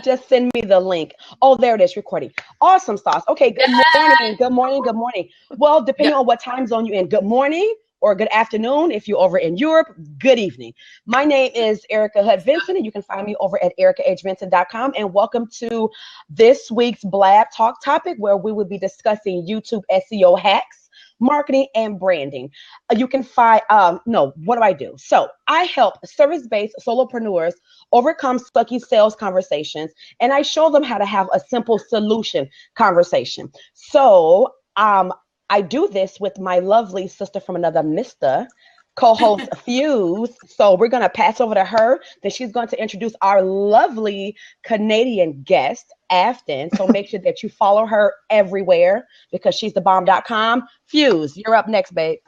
Just send me the link. Oh, there it is, recording. Awesome sauce. Okay, good morning. Good morning. Good morning. Well, depending on what time zone you're in, good morning or good afternoon. If you're over in Europe, good evening. My name is Erica Hutt Vincent, and you can find me over at ericahvincent.com. And welcome to this week's Blab Talk topic, where we will be discussing YouTube SEO hacks, marketing, and branding. You can find, what do I do? So I help service-based solopreneurs overcome sucky sales conversations, and I show them how to have a simple solution conversation. So I do this with my lovely sister from another mister, co-host Fuse. So we're going to pass over to her. Then she's going to introduce our lovely Canadian guest, Afton. So make sure that you follow her everywhere because she's thebomb.com. Fuse, you're up next, babe.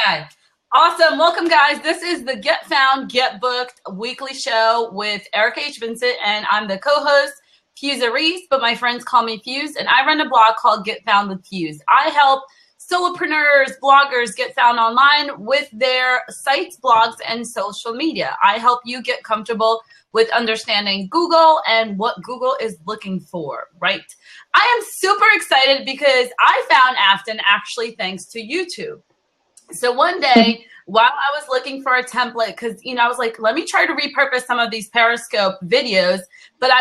Okay. Awesome. Welcome, guys. This is the Get Found, Get Booked weekly show with Erica H. Vincent, and I'm the co-host, FeuzaErica, but my friends call me Fuse, and I run a blog called Get Found with Fuse. I help solopreneurs, bloggers get found online with their sites, blogs, and social media. I help you get comfortable with understanding Google and what Google is looking for, right? I am super excited because I found Afton actually thanks to YouTube. So one day while I was looking for a template, because, I was like, let me try to repurpose some of these Periscope videos, but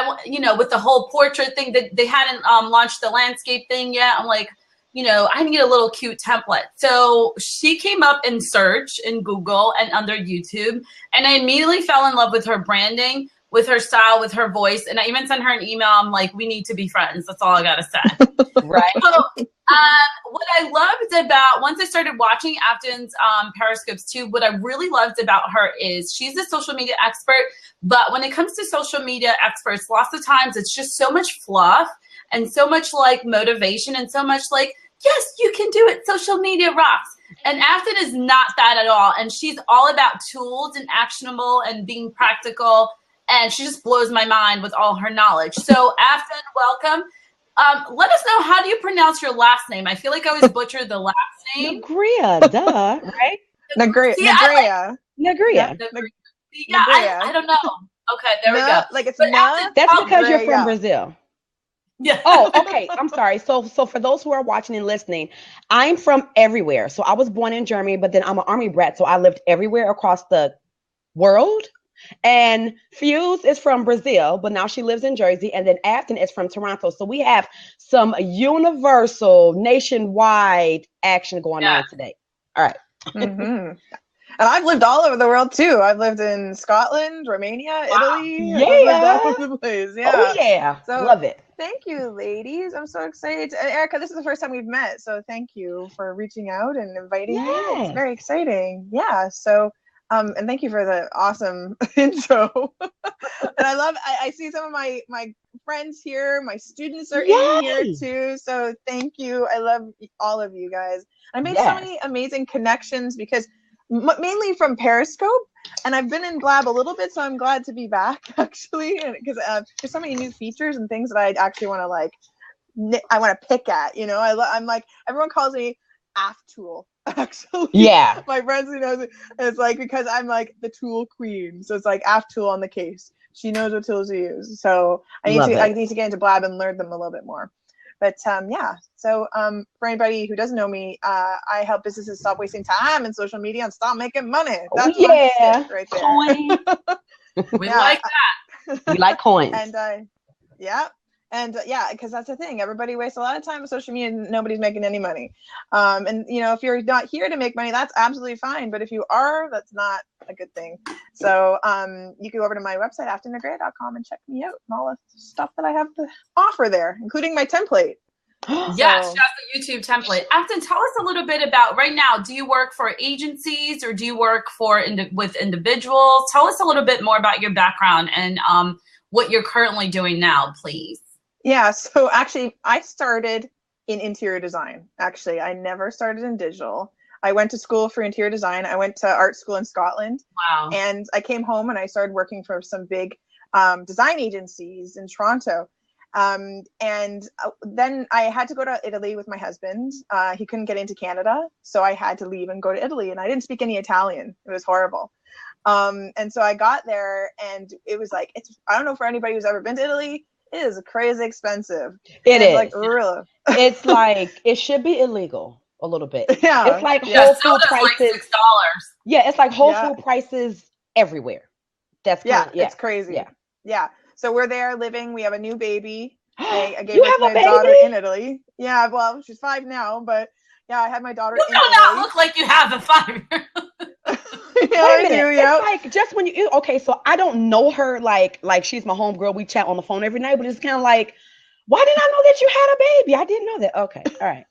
with the whole portrait thing that they hadn't launched the landscape thing yet. I'm like, I need a little cute template. So she came up in search in Google and under YouTube, and I immediately fell in love with her branding, with her style, with her voice. And I even sent her an email. I'm like, we need to be friends. That's all I got to say. Right. So what I loved about, once I started watching Afton's Periscopes too, what I really loved about her is she's a social media expert. But when it comes to social media experts, lots of times it's just so much fluff and so much like motivation and so much like, yes, you can do it. Social media rocks. And Afton is not that at all. And she's all about tools and actionable and being practical. And she just blows my mind with all her knowledge. So Afton, welcome. Let us know, how do you pronounce your last name? I feel like I always butcher the last name. Negrea, duh, right? Negrea. Negrea. Yeah, Negrea. I don't know. Okay, there we go. Like it's Afton, that's because you're from Brazil. Yeah. Oh, okay. I'm sorry. So for those who are watching and listening, I'm from everywhere. So I was born in Germany, but then I'm an army brat. So I lived everywhere across the world. And Fuse is from Brazil, but now she lives in Jersey. And then Afton is from Toronto. So we have some universal, nationwide action going on today. All right. Mm-hmm. And I've lived all over the world too. I've lived in Scotland, Romania, Italy. Yeah. I've lived all over the place. Yeah. Oh, yeah. So, love it. Thank you, ladies. I'm so excited. And Erica, this is the first time we've met. So thank you for reaching out and inviting me. It's very exciting. Yeah. So and thank you for the awesome intro. And I see some of my friends here. My students are in here too. So thank you. I love all of you guys. I made so many amazing connections because mainly from Periscope. And I've been in Blab a little bit, so I'm glad to be back actually. Because there's so many new features and things that I actually want to I want to pick at. I'm like, everyone calls me Aftool. Actually, my friends who knows it, it's like because I'm like the tool queen, so it's like Aftool on the case. She knows what tools to use, so I need to get into Blab and learn them a little bit more. But so for anybody who doesn't know me, I help businesses stop wasting time in social media and stop making money. That's my stick right there. Coin. We like that. We like coins. And because that's the thing. Everybody wastes a lot of time on social media and nobody's making any money. And if you're not here to make money, that's absolutely fine. But if you are, that's not a good thing. So you can go over to my website, aftonegrea.com, and check me out and all the stuff that I have to offer there, including my template. Yes, that's the YouTube template. Afton, tell us a little bit about right now. Do you work for agencies or do you work with individuals? Tell us a little bit more about your background and what you're currently doing now, please. Yeah, so actually, I started in interior design. Actually, I never started in digital. I went to school for interior design. I went to art school in Scotland. Wow. And I came home and I started working for some big design agencies in Toronto. And then I had to go to Italy with my husband. He couldn't get into Canada, so I had to leave and go to Italy. And I didn't speak any Italian. It was horrible. And so I got there, and it was like, I don't know for anybody who's ever been to Italy, it is crazy expensive. It is. Like, really. It's like, it should be illegal a little bit. Yeah. It's like Whole Food prices. Like $6. Yeah, it's like Whole Food prices everywhere. That's kind of, it's crazy. Yeah. So we're there living. We have a new baby. I gave You birth to have a my daughter baby? in Italy. Yeah, well, she's 5 now, but yeah, I had my daughter in Italy. You do not look like you have a 5-year-old. Yeah, I do. Yeah. It's like, just when you, okay, so I don't know her like she's my homegirl. We chat on the phone every night, but it's kind of like, why didn't I know that you had a baby? I didn't know that. Okay, all right.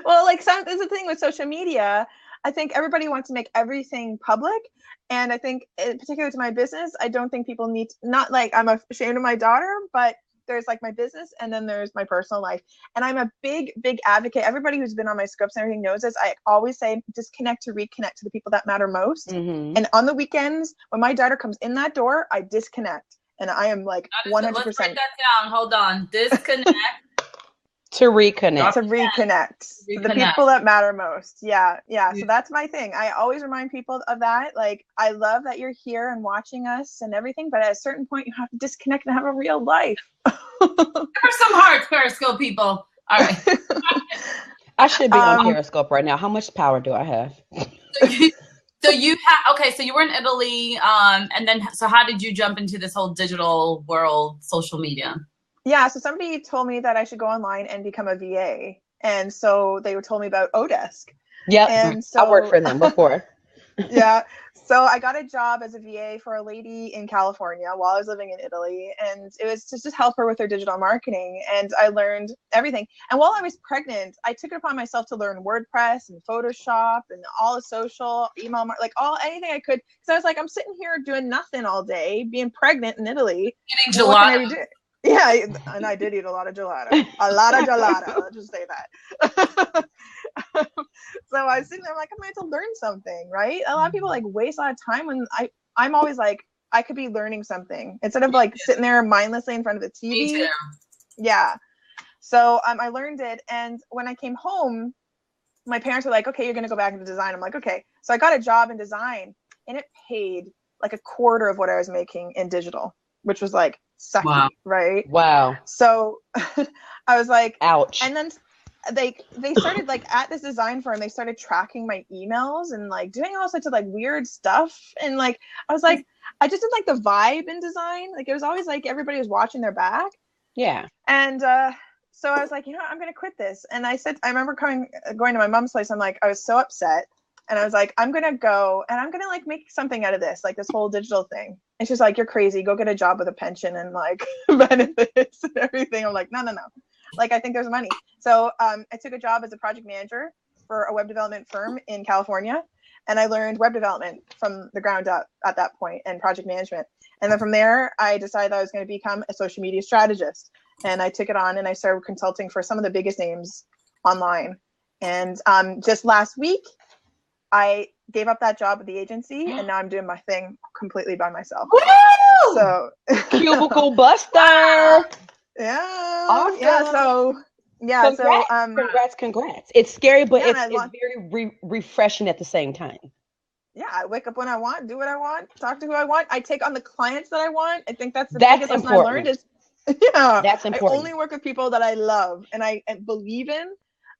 Well, like, there's a thing with social media. I think everybody wants to make everything public. And I think, in particular to my business, I don't think people need to, not like I'm ashamed of my daughter, but there's like my business and then there's my personal life. And I'm a big advocate. Everybody who's been on my scripts and everything knows this. I always say disconnect to reconnect to the people that matter most. Mm-hmm. And on the weekends, when my daughter comes in that door, I disconnect. And I am like 100%. Let's write that down. Hold on. Disconnect. To reconnect. To reconnect. The people that matter most. Yeah. So that's my thing. I always remind people of that. Like, I love that you're here and watching us and everything, but at a certain point, you have to disconnect and have a real life. There are some hearts, Periscope people. All right. I should be on Periscope right now. How much power do I have? So you have, okay, so you were in Italy, and then, so how did you jump into this whole digital world, social media? Yeah, so somebody told me that I should go online and become a VA. And so they told me about Odesk. Yeah, and so I worked for them before. Yeah, so I got a job as a VA for a lady in California while I was living in Italy. And it was to just help her with her digital marketing. And I learned everything. And while I was pregnant, I took it upon myself to learn WordPress and Photoshop and all the social, email, like anything I could. Because I was like, I'm sitting here doing nothing all day, being pregnant in Italy. Eating gelato. Yeah, and I did eat a lot of gelato. A lot of gelato, let's just say that. So I was sitting there, I'm like, I'm going to learn something, right? A lot of people like waste a lot of time when I'm always like, I could be learning something instead of like sitting there mindlessly in front of the TV. Me too. Yeah. So I learned it. And when I came home, my parents were like, okay, you're going to go back into design. I'm like, okay. So I got a job in design, and it paid like a quarter of what I was making in digital, which was like sucky, wow. Right? Wow. So I was like, ouch. And then they started like at this design firm, they started tracking my emails and like doing all sorts of like weird stuff. And like, I was like, I just didn't like the vibe in design. Like, it was always like everybody was watching their back. Yeah. And so I was like, I'm going to quit this. And I remember going to my mom's place. I'm like, I was so upset. And I was like, I'm going to go and I'm going to like make something out of this, like this whole digital thing. And she's like, you're crazy. Go get a job with a pension and like benefits and everything. I'm like, no. Like, I think there's money. So I took a job as a project manager for a web development firm in California. And I learned web development from the ground up at that point and project management. And then from there, I decided I was going to become a social media strategist. And I took it on and I started consulting for some of the biggest names online. And just last week, I gave up that job with the agency, and now I'm doing my thing completely by myself. Woo! So cubicle buster. Yeah. Awesome. Yeah. So yeah. Congrats, congrats. It's scary, but yeah, it's very refreshing at the same time. Yeah, I wake up when I want, do what I want, talk to who I want. I take on the clients that I want. I think that's the biggest lesson I learned is, that's important. I only work with people that I love and I believe in.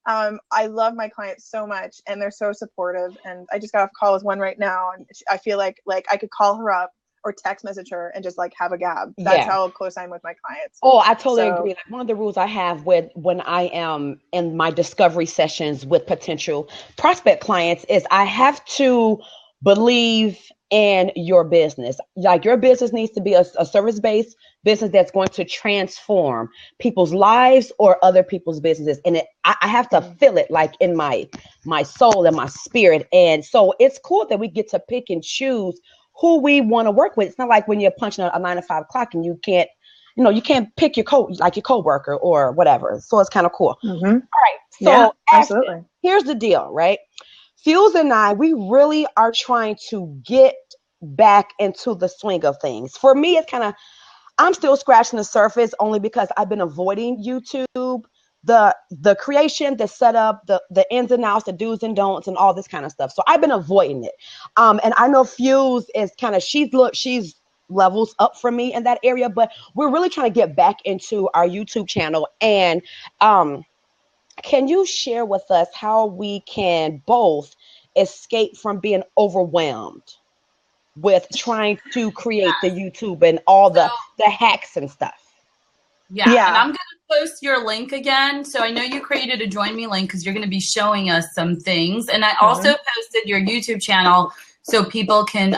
I love my clients so much, and they're so supportive. And I just got off a call with one right now, and I feel like I could call her up or text message her and just like have a gab. That's how close I am with my clients. Oh, I totally agree. Like, one of the rules I have when I am in my discovery sessions with potential prospect clients is I have to believe in your business. Like, your business needs to be a service-based business that's going to transform people's lives or other people's businesses. And I have to feel it like in my soul and my spirit. And so it's cool that we get to pick and choose who we want to work with. It's not like when you're punching a 9 to 5 clock and you can't pick your coworker or whatever. So it's kind of cool. Mm-hmm. All right. So Afton, here's the deal, right? Fuse and I, we really are trying to get back into the swing of things. For me, it's I'm still scratching the surface only because I've been avoiding YouTube the creation, the setup, the ins and outs, the do's and don'ts, and all this kind of stuff. So I've been avoiding it. And I know Fuse is kind of, she's levels up from me in that area, but we're really trying to get back into our YouTube channel. And can you share with us how we can both escape from being overwhelmed with trying to create the YouTube and all the hacks and stuff? Yeah. And I'm going to post your link again. So I know you created a join me link because you're going to be showing us some things. And I also posted your YouTube channel so people can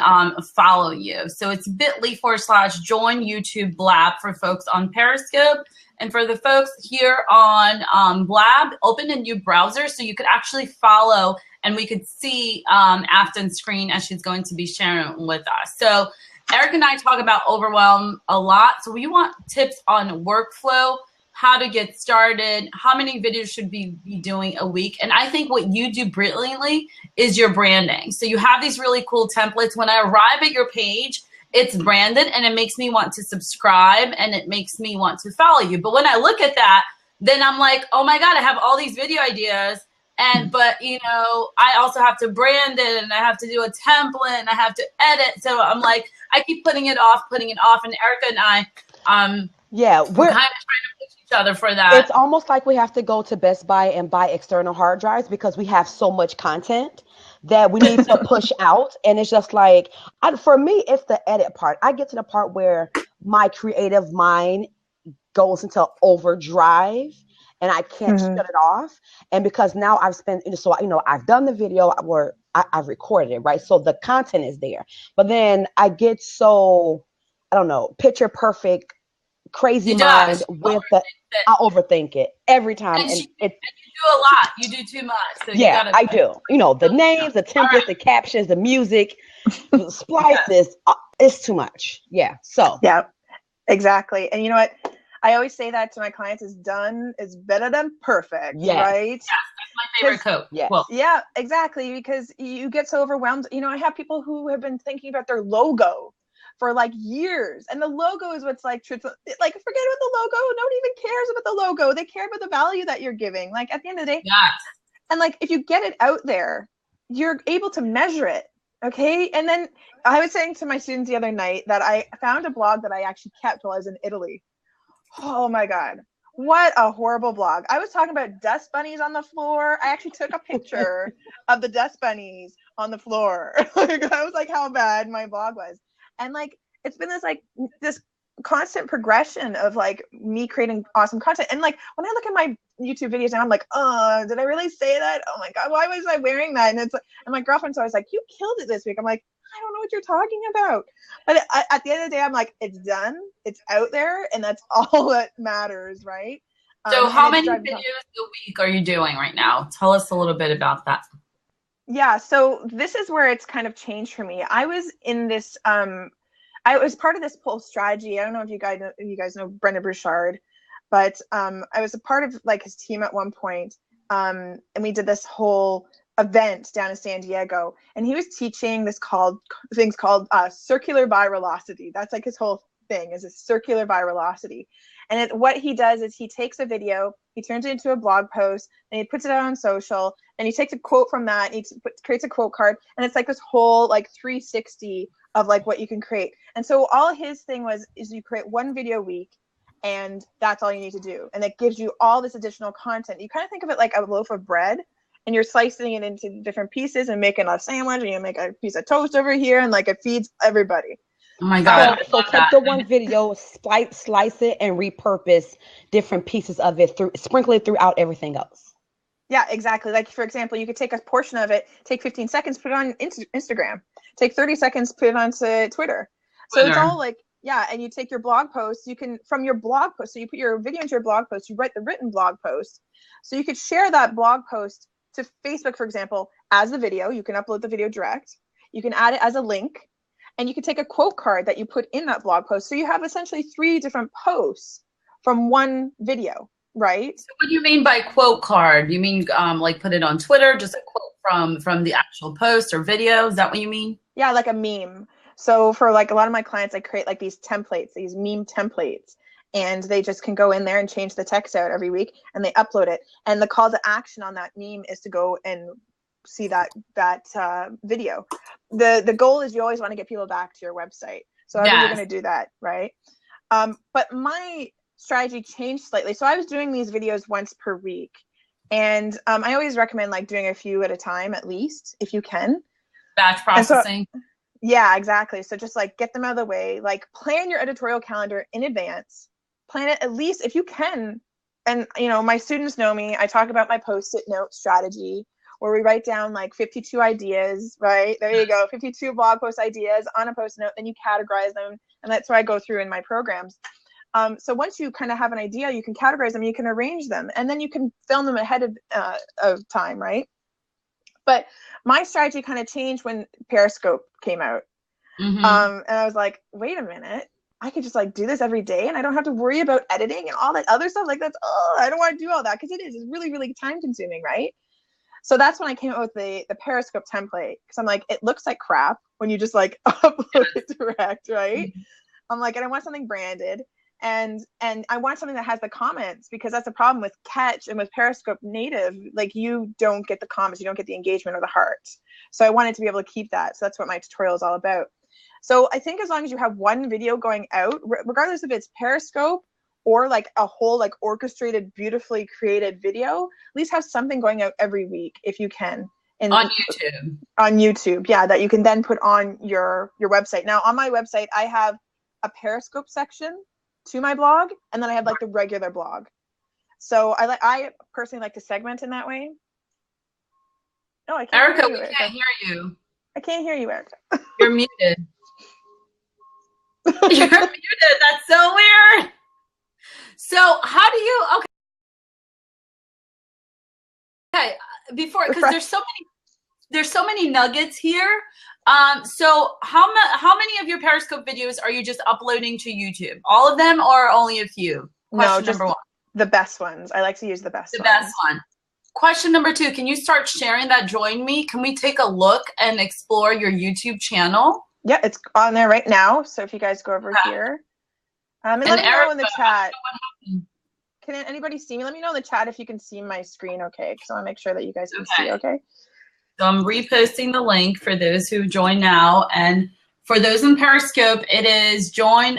follow you. So it's bit.ly/join YouTube Blab for folks on Periscope. And for the folks here on Blab, open a new browser so you could actually follow and we could see Afton's screen as she's going to be sharing with us. So Eric and I talk about overwhelm a lot. So we want tips on workflow, how to get started, how many videos should we be doing a week. And I think what you do brilliantly is your branding. So you have these really cool templates. When I arrive at your page, it's branded and it makes me want to subscribe and it makes me want to follow you. But when I look at that, then I'm like, oh my God, I have all these video ideas. But you know, I also have to brand it and I have to do a template and I have to edit. So I'm like, I keep putting it off. And Erica and I, we're kind of trying to push each other for that. It's almost like we have to go to Best Buy and buy external hard drives because we have so much content that we need to push out. And it's just like, for me, it's the edit part. I get to the part where my creative mind goes into overdrive and I can't shut it off. And because now I've spent, so, I've done the video where I've recorded it, right? So the content is there. But then I get so, I don't know, picture perfect, crazy mind with I overthink it every time. And you do a lot. You do too much. So I do. The names, the templates, the captions, the music, the splices. It's too much. Yeah. So. Yeah, exactly. And you know what? I always say that to my clients: is done is better than perfect. Yes. Right? Yeah, that's my favorite quote. Yes. Well, yeah, exactly. Because you get so overwhelmed. I have people who have been thinking about their logo for like years, and the logo is what's like forget about the logo. Nobody even cares about the logo. They care about the value that you're giving. Like at the end of the day, and like if you get it out there, you're able to measure it. Okay. And then I was saying to my students the other night that I found a blog that I actually kept while I was in Italy. Oh my God, what a horrible blog. I was talking about dust bunnies on the floor. I actually took a picture of the dust bunnies on the floor. I was like, how bad my blog was. And like, it's been this constant progression of like me creating awesome content. And like, when I look at my YouTube videos now, I'm like, did I really say that? Oh my God, why was I wearing that? And my girlfriend's always like, you killed it this week. I'm like, I don't know what you're talking about. But at the end of the day, I'm like, it's done. It's out there. And that's all that matters, right? So how many videos a week are you doing right now? Tell us a little bit about that. Yeah, so this is where it's kind of changed for me. I was in this, I was part of this whole strategy. I don't know if you guys know Brendan Bouchard, but I was a part of like his team at one point, and we did this whole event down in San Diego, and he was teaching things called circular virality. That's like his whole thing is a circular virality. And what he does is he takes a video, he turns it into a blog post, and he puts it out on social, and he takes a quote from that, and he creates a quote card, and it's like this whole like 360 of like what you can create. And so all his thing is you create one video a week, and that's all you need to do. And it gives you all this additional content. You kind of think of it like a loaf of bread, and you're slicing it into different pieces and making a sandwich, and you make a piece of toast over here, and like it feeds everybody. Oh my God. So take the one video, slice it, and repurpose different pieces of it, sprinkle it throughout everything else. Yeah, exactly. Like, for example, you could take a portion of it, take 15 seconds, put it on Instagram, take 30 seconds, put it onto Twitter. So it's all like, yeah, and you take your blog post, from your blog post, so you put your video into your blog post, you write the written blog post. So you could share that blog post to Facebook, for example, as the video. You can upload the video direct. You can add it as a link. And you can take a quote card that you put in that blog post. So you have essentially 3 different posts from one video, right? So what do you mean by quote card? You mean like put it on Twitter, just a quote from the actual post or video? Is that what you mean? Yeah, like a meme. So for like a lot of my clients, I create like these templates, these meme templates. and they just can go in there and change the text out every week, and they upload it. And the call to action on that meme is to go and see that video. The goal is you always want to get people back to your website. So how are you going to do that, right? But my strategy changed slightly. So I was doing these videos once per week, and I always recommend like doing a few at a time, at least, if you can. Batch processing. So, yeah, exactly. So just like get them out of the way, like plan your editorial calendar in advance, plan it at least if you can. And, you know, my students know me. I talk about my Post-it note strategy where we write down like 52 ideas, right? There you go. 52 blog post ideas on a Post-it note, then you categorize them. And that's what I go through in my programs. So once you kind of have an idea, you can categorize them, you can arrange them, and then you can film them ahead of time, right? But my strategy kind of changed when Periscope came out. And I was like, wait a minute, I could just like do this every day and I don't have to worry about editing and all that other stuff. Like that's, I don't want to do all that, because it's really, really time consuming, right? So that's when I came up with the Periscope template, because I'm like, it looks like crap when you just like upload it direct, right? I'm like, and I want something branded. And I want something that has the comments, because that's the problem with Catch and with Periscope native. Like you don't get the comments, you don't get the engagement or the heart. So I wanted to be able to keep that. So that's what my tutorial is all about. So I think as long as you have one video going out, regardless if it's Periscope or like a whole like orchestrated, beautifully created video, at least have something going out every week if you can. On YouTube. On YouTube, yeah, that you can then put on your website. Now on my website, I have a Periscope section to my blog, and then I have like the regular blog. So I personally like to segment in that way. No, I can't Erica, hear you, we can't hear you. I can't hear you, Erica. You're muted. You're muted. That's so weird. So how do you? Okay. Before, because there's so many nuggets here. So how many of your Periscope videos are you just uploading to YouTube? All of them or only a few? Question number one. The best ones. I like to use the best ones. The best one. Question number two, can you start sharing that Join Me? Can we take a look and explore your YouTube channel? Yeah, it's on there right now. So if you guys go over here. And let me know in the chat. Can anybody see me? Let me know in the chat if you can see my screen, okay? Because I want to make sure that you guys can see, okay? So I'm reposting the link for those who join now. And for those in Periscope, it is join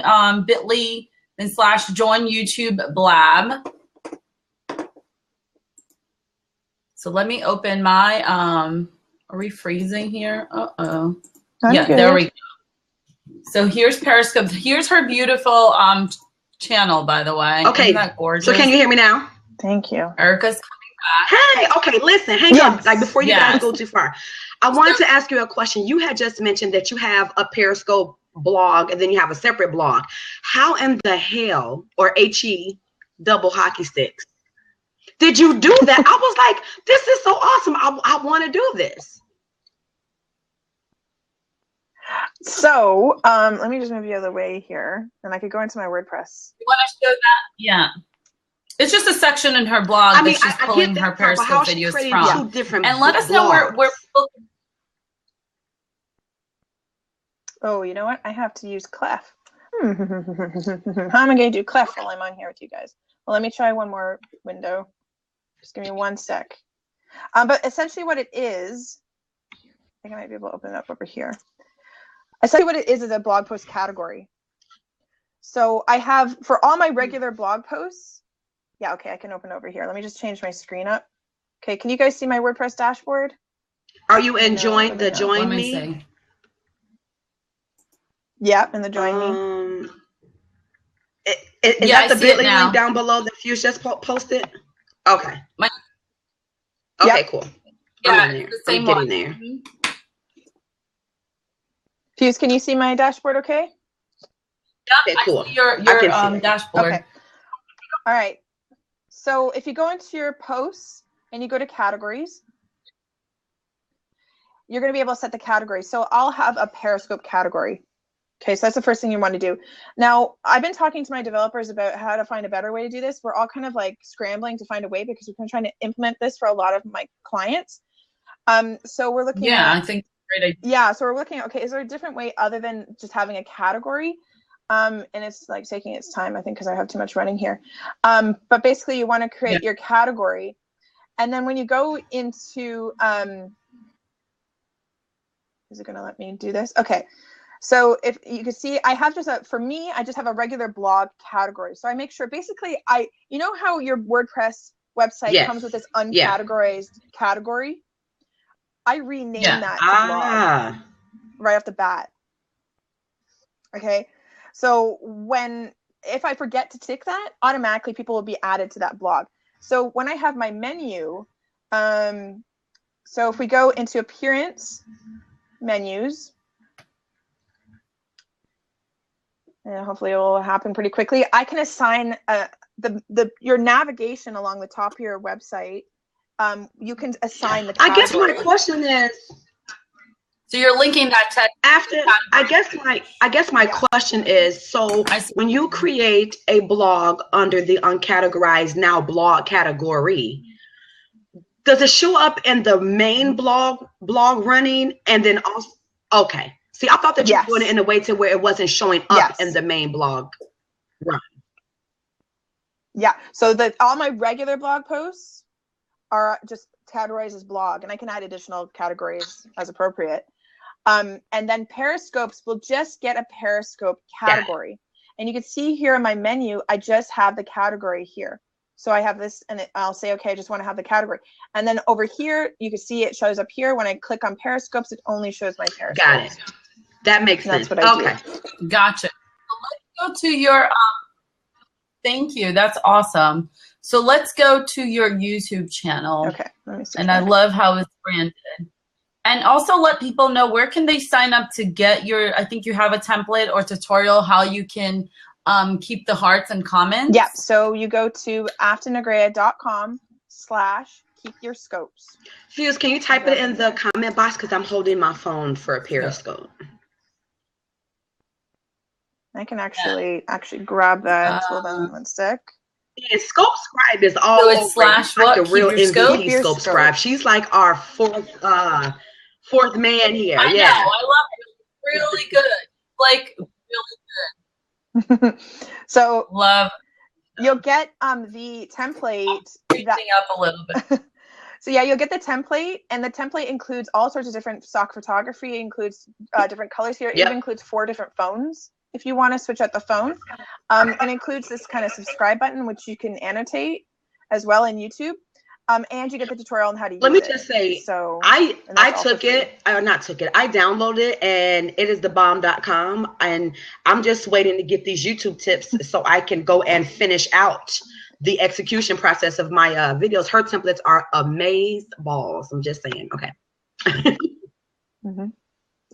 bit.ly and / join YouTube blab. So let me open my, are we freezing here? Uh-oh. Yeah, good. There we go. So here's Periscope. Here's her beautiful channel, by the way. Okay. Isn't that gorgeous? So can you hear me now? Thank you. Erica's coming back. Hey, okay, listen, hang on. Like before you guys go too far, I wanted to ask you a question. You had just mentioned that you have a Periscope blog and then you have a separate blog. How in the hell, or HE, double hockey sticks, did you do that? I was like, this is so awesome. I want to do this. So let me just move you out of the way here, and I could go into my WordPress. You want to show that? Yeah. It's just a section in her blog that she's pulling her Periscope videos from. And let us know where people. Oh, you know what? I have to use Clef. How am I going to do Clef while I'm on here with you guys? Well, let me try one more window. Just give me one sec. But essentially what it is, I think I might be able to open it up over here. Essentially what it is a blog post category. So I have, for all my regular blog posts, yeah, okay, I can open over here. Let me just change my screen up. Okay, can you guys see my WordPress dashboard? Are you in Join Me? Yeah, in the Join Me. Is that the bit.ly link down below that Fuse just posted? Okay. Okay, cool. Yeah, the same one. There. Fuse, can you see my dashboard okay? Yeah, okay, cool. I see your dashboard. Okay. All right. So if you go into your posts and you go to categories, you're going to be able to set the category. So I'll have a Periscope category. Okay, so that's the first thing you want to do. Now, I've been talking to my developers about how to find a better way to do this. We're all kind of like scrambling to find a way because we've been trying to implement this for a lot of my clients. So we're looking at, I think great idea. Yeah, so we're looking at, okay, is there a different way other than just having a category? And it's like taking its time, I think, because I have too much running here. But basically you want to create your category. And then when you go into, is it going to let me do this? Okay. So if you can see, I have just for me, I just have a regular blog category. So I make sure basically you know how your WordPress website comes with this uncategorized category? I rename that to blog right off the bat. Okay. So if I forget to tick that, automatically people will be added to that blog. So when I have my menu, so if we go into appearance, menus, and hopefully it will happen pretty quickly, I can assign your navigation along the top of your website. You can assign the category. I guess my question is, so you're linking that to after, I guess my question is, so when you create a blog under the uncategorized now blog category, does it show up in the main blog running and then also, okay. See, I thought that you were doing it in a way to where it wasn't showing up in the main blog run. Yeah, so all my regular blog posts are just categorized as blog, and I can add additional categories as appropriate. And then Periscopes will just get a Periscope category. And you can see here in my menu, I just have the category here. So I have this, and I'll say, okay, I just want to have the category. And then over here, you can see it shows up here. When I click on Periscopes, it only shows my Periscopes. Got it. That makes sense. That's what I do. Gotcha. So let's go to your, thank you. That's awesome. So let's go to your YouTube channel. Okay. Let me see. And I love how it's branded. And also let people know, where can they sign up to get I think you have a template or tutorial how you can keep the hearts and comments. Yeah, so you go to aftonnegrea.com/keepyourscopes. Fuse, can you type it in the comment box, because I'm holding my phone for a Periscope. I can actually grab that. Hold on one sec. And Scope Scribe is all so it's over. / what? The real MVP Scope? Scope Scribe. She's like our fourth man here. I know. I love it. Really good. Like really good. So love. You'll get the template. Up a little bit. So yeah, you'll get the template, and the template includes all sorts of different stock photography. It includes different colors here. It even includes 4 different phones if you want to switch out the phone. And includes this kind of subscribe button, which you can annotate as well in YouTube. And you get the tutorial on how to use it. Let me just say, so I downloaded it, and it is thebomb.com, and I'm just waiting to get these YouTube tips so I can go and finish out the execution process of my videos. Her templates are amaze balls. I'm just saying. Okay. All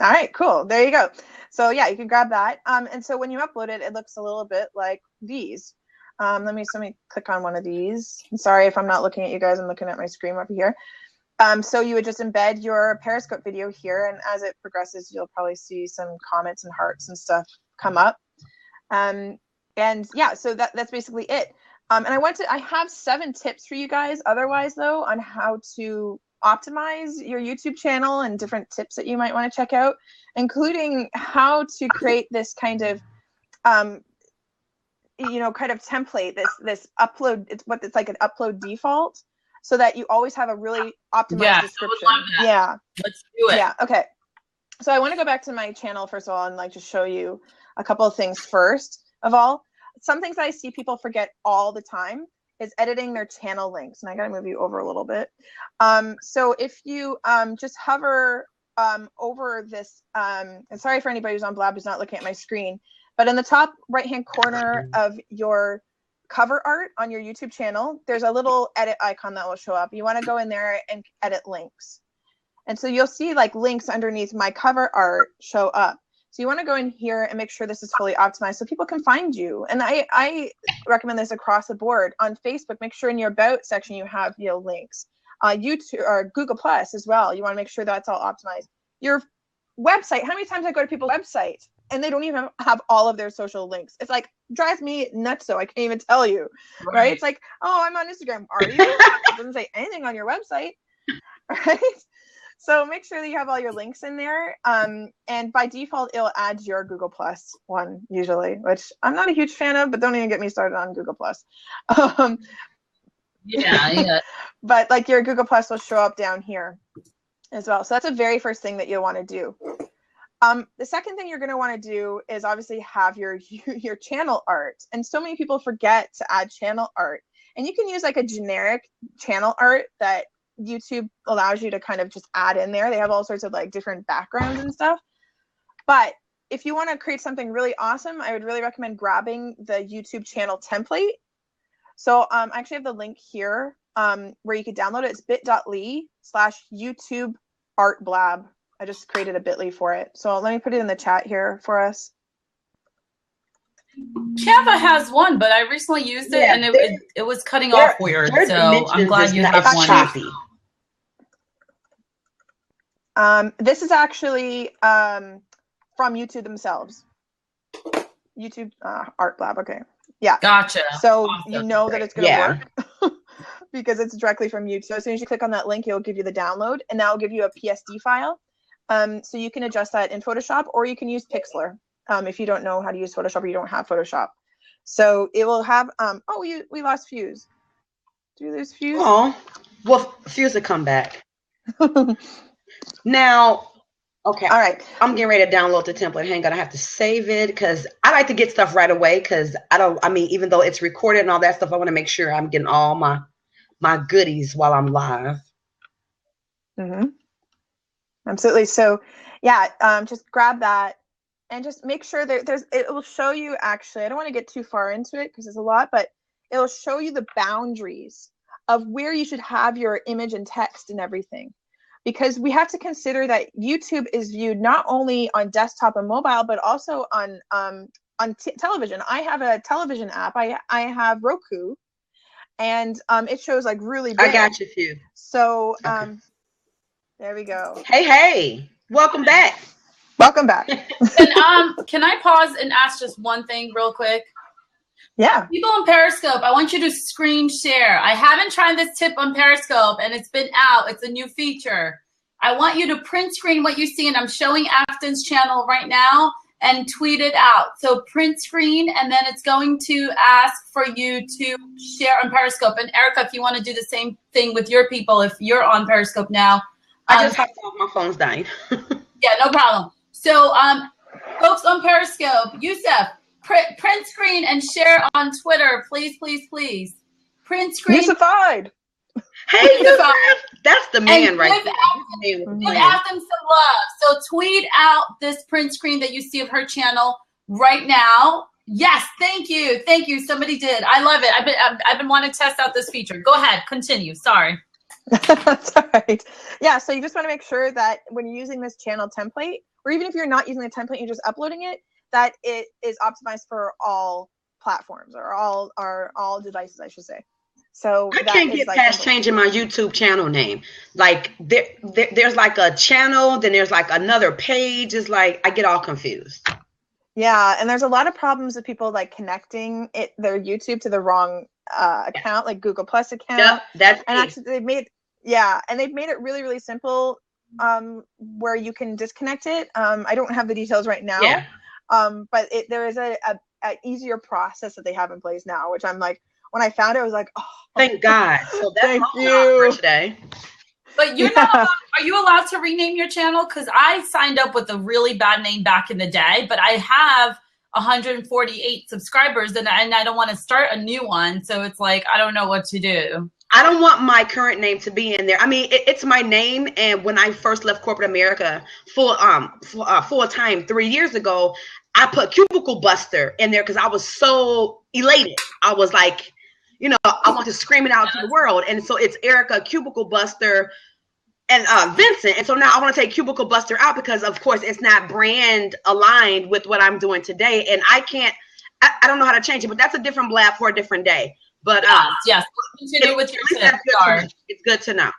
right, cool. There you go. So yeah, you can grab that. And so when you upload it, it looks a little bit like these. Let me click on one of these. I'm sorry if I'm not looking at you guys. I'm looking at my screen up here. So you would just embed your Periscope video here, and as it progresses, you'll probably see some comments and hearts and stuff come up. And yeah, so that's basically it. And I have 7 tips for you guys otherwise though on how to optimize your YouTube channel, and different tips that you might want to check out, including how to create this kind of kind of template, this upload, it's like an upload default, so that you always have a really optimized description. Yeah. Let's do it. Yeah. Okay. So I want to go back to my channel first of all, and like just show you a couple of things. First of all, some things I see people forget all the time is editing their channel links. And I got to move you over a little bit. So if you just hover over this, and sorry for anybody who's on Blab who's not looking at my screen, but in the top right-hand corner of your cover art on your YouTube channel, there's a little edit icon that will show up. You want to go in there and edit links. And so you'll see like links underneath my cover art show up. So you want to go in here and make sure this is fully optimized so people can find you. And I recommend this across the board. On Facebook, make sure in your About section you have links. YouTube or Google Plus as well. You want to make sure that's all optimized. Your website, how many times I go to people's website and they don't even have all of their social links? It's like, drives me nuts, so I can't even tell you, right? It's like, oh, I'm on Instagram. Are you? It doesn't say anything on your website, right? So make sure that you have all your links in there. And by default, it'll add your Google Plus one usually, which I'm not a huge fan of, but don't even get me started on Google Plus. Yeah. But like your Google Plus will show up down here as well. So that's the very first thing that you'll want to do. The second thing you're going to want to do is obviously have your channel art. And so many people forget to add channel art. And you can use like a generic channel art that YouTube allows you to kind of just add in there. They have all sorts of like different backgrounds and stuff. But if you want to create something really awesome, I would really recommend grabbing the YouTube channel template. So I actually have the link here where you could download it. It's bit.ly/YouTube art blab. I just created a bit.ly for it. So let me put it in the chat here for us. Canva has one, but I recently used it and it was cutting off weird. So I'm glad you have one. This is actually from YouTube themselves. YouTube Art Lab. Okay. Yeah. Gotcha. So you know that it's going to work because it's directly from YouTube. So as soon as you click on that link, it'll give you the download, and that will give you a PSD file. So you can adjust that in Photoshop, or you can use Pixlr if you don't know how to use Photoshop or you don't have Photoshop. So it will have. We lost Fuse. Do we lose Fuse? Oh, well, Fuse will come back. Now, okay. All right. I'm getting ready to download the template. Hang on, I have to save it because I like to get stuff right away because even though it's recorded and all that stuff, I want to make sure I'm getting all my goodies while I'm live. Mm-hmm. Absolutely. So yeah, just grab that and just make sure that it will show you, actually, I don't want to get too far into it because it's a lot, but it will show you the boundaries of where you should have your image and text and everything. Because we have to consider that YouTube is viewed not only on desktop and mobile, but also on television. I have a television app. I have Roku, and it shows like really big. I got you, Few. So there we go. Hey, welcome back. Welcome back. Can I pause and ask just one thing real quick? Yeah. People on Periscope, I want you to screen share. I haven't tried this tip on Periscope and it's been out. It's a new feature. I want you to print screen what you see, and I'm showing Afton's channel right now, and tweet it out. So print screen, and then it's going to ask for you to share on Periscope. And Erica, if you want to do the same thing with your people, if you're on Periscope now. I just hopped off, my phone's dying. Yeah, no problem. So folks on Periscope, Yusuf, print screen and share on Twitter, please, please, please. Print screen. Yusufied. Hey, Yusuf, that's the man right there. Give Afton some love. So tweet out this print screen that you see of her channel right now. Yes, thank you, thank you. Somebody did. I love it. I've been wanting to test out this feature. Go ahead, continue. Sorry. That's all right. Yeah, so you just want to make sure that when you're using this channel template, or even if you're not using the template, you're just uploading it, that it is optimized for all platforms or all devices, I should say. So I can't get past changing my YouTube channel name. Like there's like a channel, then there's like another page. It's like I get all confused. Yeah, and there's a lot of problems with people like connecting their YouTube to the wrong account, like Google Plus account. Yep, that's and actually they've made it really, really simple where you can disconnect it. I don't have the details right now. Yeah. But there is a easier process that they have in place now, which I'm like, when I found it, I was like, oh, thank God. So that's thank all for today. But you're not allowed, are you allowed to rename your channel? Because I signed up with a really bad name back in the day, but I have 148 subscribers and I don't want to start a new one. So it's like, I don't know what to do. I don't want my current name to be in there. I mean, it's my name. And when I first left corporate America full time 3 years ago, I put Cubicle Buster in there because I was so elated. I was like, I want to scream it out to the world. And so it's Erica, Cubicle Buster, and Vincent. And so now I want to take Cubicle Buster out because, of course, it's not brand aligned with what I'm doing today. And I don't know how to change it, but that's a different blab for a different day. But yes, continue with your tip. It's good to know.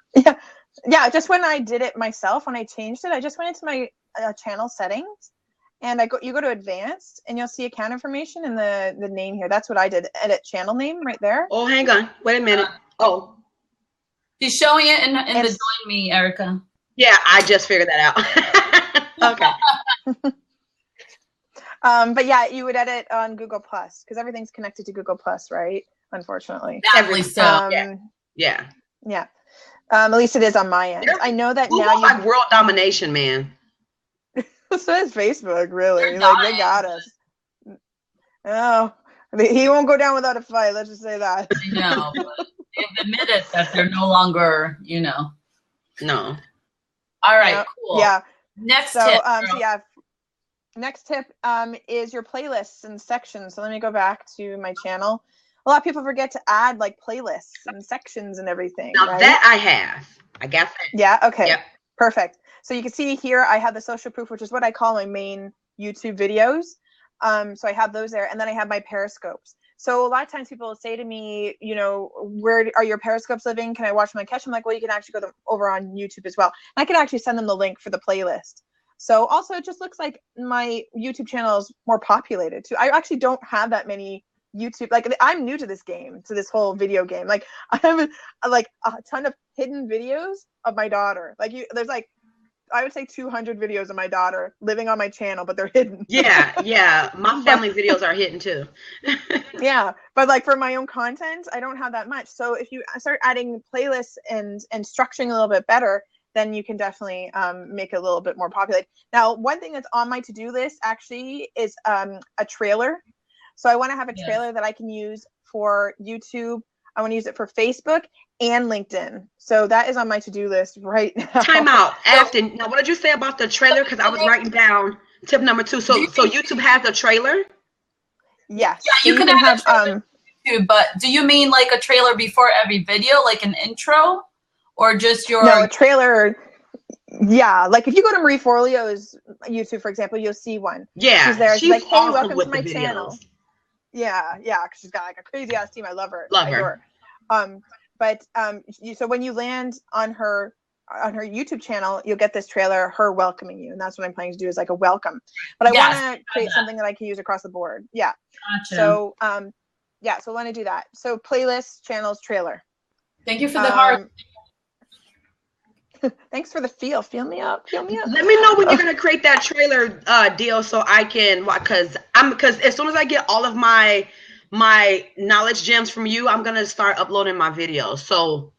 Yeah. Just when I did it myself, when I changed it, I just went into my channel settings, and you go to advanced, and you'll see account information and the name here. That's what I did. Edit channel name right there. Oh, hang on. Wait a minute. Oh, she's showing it in the join me, Erica. Yeah, I just figured that out. Okay. But yeah, you would edit on Google Plus because everything's connected to Google Plus, right? Unfortunately. Sadly so. Yeah. At least it is on my end. I know that Google now like world domination, man. So is Facebook, really. Like they got us. Oh, he won't go down without a fight. Let's just say that. I know. But they've admitted that they're no longer, No. All right, cool. Yeah. Next tip. So yeah. Next tip is your playlists and sections. So let me go back to my channel. A lot of people forget to add like playlists and sections and everything. Now right? that I have. I got that. Yeah. Okay. Yep. Perfect. So you can see here, I have the social proof, which is what I call my main YouTube videos. So I have those there, and then I have my periscopes. So a lot of times people will say to me, where are your periscopes living? Can I watch them on Catch? I'm like, well, you can actually go over on YouTube as well. And I can actually send them the link for the playlist. So also it just looks like my YouTube channel is more populated too. I actually don't have that many YouTube, like I'm new to this game, to this whole video game. Like I have like a ton of hidden videos of my daughter. Like there's like, I would say 200 videos of my daughter living on my channel, but they're hidden. Yeah. My family videos are hidden too. Yeah, but like for my own content, I don't have that much. So if you start adding playlists and structuring a little bit better, then you can definitely make it a little bit more populated. Now, one thing that's on my to-do list actually is a trailer. So I want to have a trailer that I can use for YouTube. I want to use it for Facebook and LinkedIn. So that is on my to-do list right now. Time out. Afton, now what did you say about the trailer? Because I was writing down tip number 2. So YouTube has a trailer? Yes. Yeah, so you can have YouTube, but do you mean like a trailer before every video, like an intro? Or just your... No, a trailer. Yeah, like if you go to Marie Forleo's YouTube, for example, you'll see one. Yeah, she's there. She's like, hey, awesome welcome with to my the channel. Yeah, because she's got like a crazy ass team. I love her. Love her. So when you land on her YouTube channel, you'll get this trailer, her welcoming you, and that's what I'm planning to do, is like a welcome. But I want to create something that I can use across the board. Yeah. Gotcha. So so I want to do that. So playlists, channels, trailer. Thank you for the heart. Thanks for the feel. Feel me up. Let me know when you're gonna create that trailer deal, so I can, because as soon as I get all of my knowledge gems from you, I'm gonna start uploading my videos. So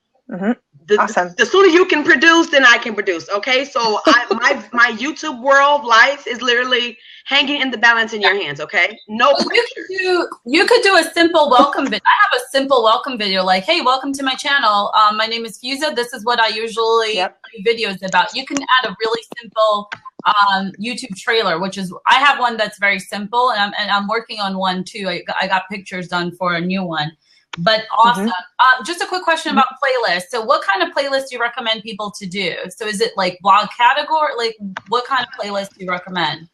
awesome. The sooner you can produce, then I can produce. Okay, so my YouTube world life is literally hanging in the balance in your hands. Okay, no pressure. You could do a simple welcome video. I have a simple welcome video, like, hey, welcome to my channel. My name is Feuza. This is what I usually do videos about. You can add a really simple YouTube trailer, which is, I have one that's very simple, and I'm working on one too. I got pictures done for a new one. But awesome. Just a quick question about playlists. So what kind of playlist do you recommend people to do? So is it like blog category? Like what kind of playlist do you recommend?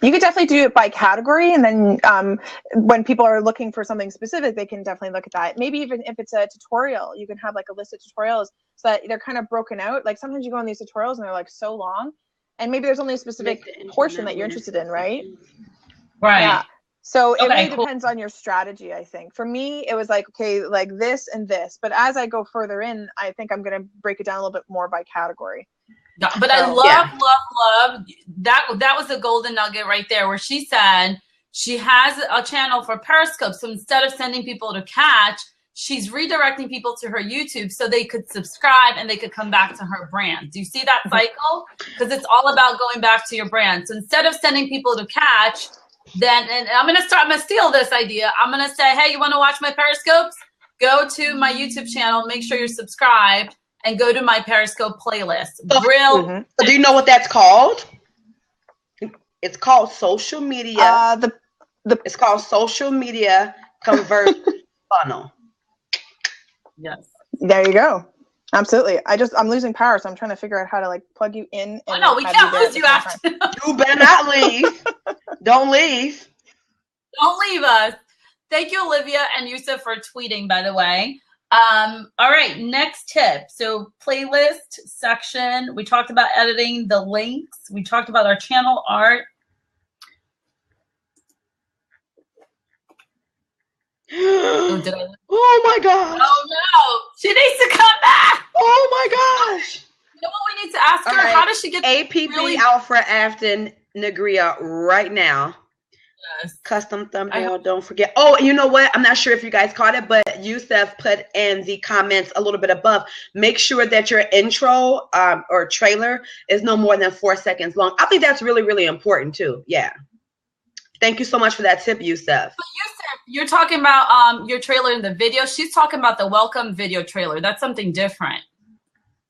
You could definitely do it by category. And then when people are looking for something specific, they can definitely look at that. Maybe even if it's a tutorial, you can have like a list of tutorials so that they're kind of broken out. Like sometimes you go on these tutorials and they're like so long, and maybe there's only a specific portion that you're interested in, right? Right. Yeah. So it really depends on your strategy, I think. For me, it was like, okay, like this and this. But as I go further in, I think I'm going to break it down a little bit more by category. But I love that was the golden nugget right there, where she said she has a channel for Periscope. So instead of sending people to Catch, she's redirecting people to her YouTube so they could subscribe and they could come back to her brand. Do you see that cycle? Because it's all about going back to your brand. So instead of sending people to Catch, then, and I'm gonna steal this idea. I'm gonna say, hey, you want to watch my Periscopes? Go to my YouTube channel, make sure you're subscribed, and go to my Periscope playlist. So do you know what that's called? It's called social media. It's called social media convert funnel. Yes. There you go. Absolutely. I'm losing power, so I'm trying to figure out how to like plug you in. Oh no, we can't lose you after. You better not leave. Don't leave. Don't leave us. Thank you, Olivia and Yusuf, for tweeting, by the way. All right, next tip. So playlist section. We talked about editing the links. We talked about our channel art. Oh my gosh. Oh no, she needs to come back. Oh my gosh. You know what we need to ask her? she gets APB really out for Afton Negrea right now. Yes. Custom thumbnail, don't forget. Oh, you know what? I'm not sure if you guys caught it, but Yusef put in the comments a little bit above. Make sure that your intro or trailer is no more than 4 seconds long. I think that's really, really important too. Yeah. Thank you so much for that tip, Yusef. But Yusef, you're talking about your trailer in the video. She's talking about the welcome video trailer. That's something different.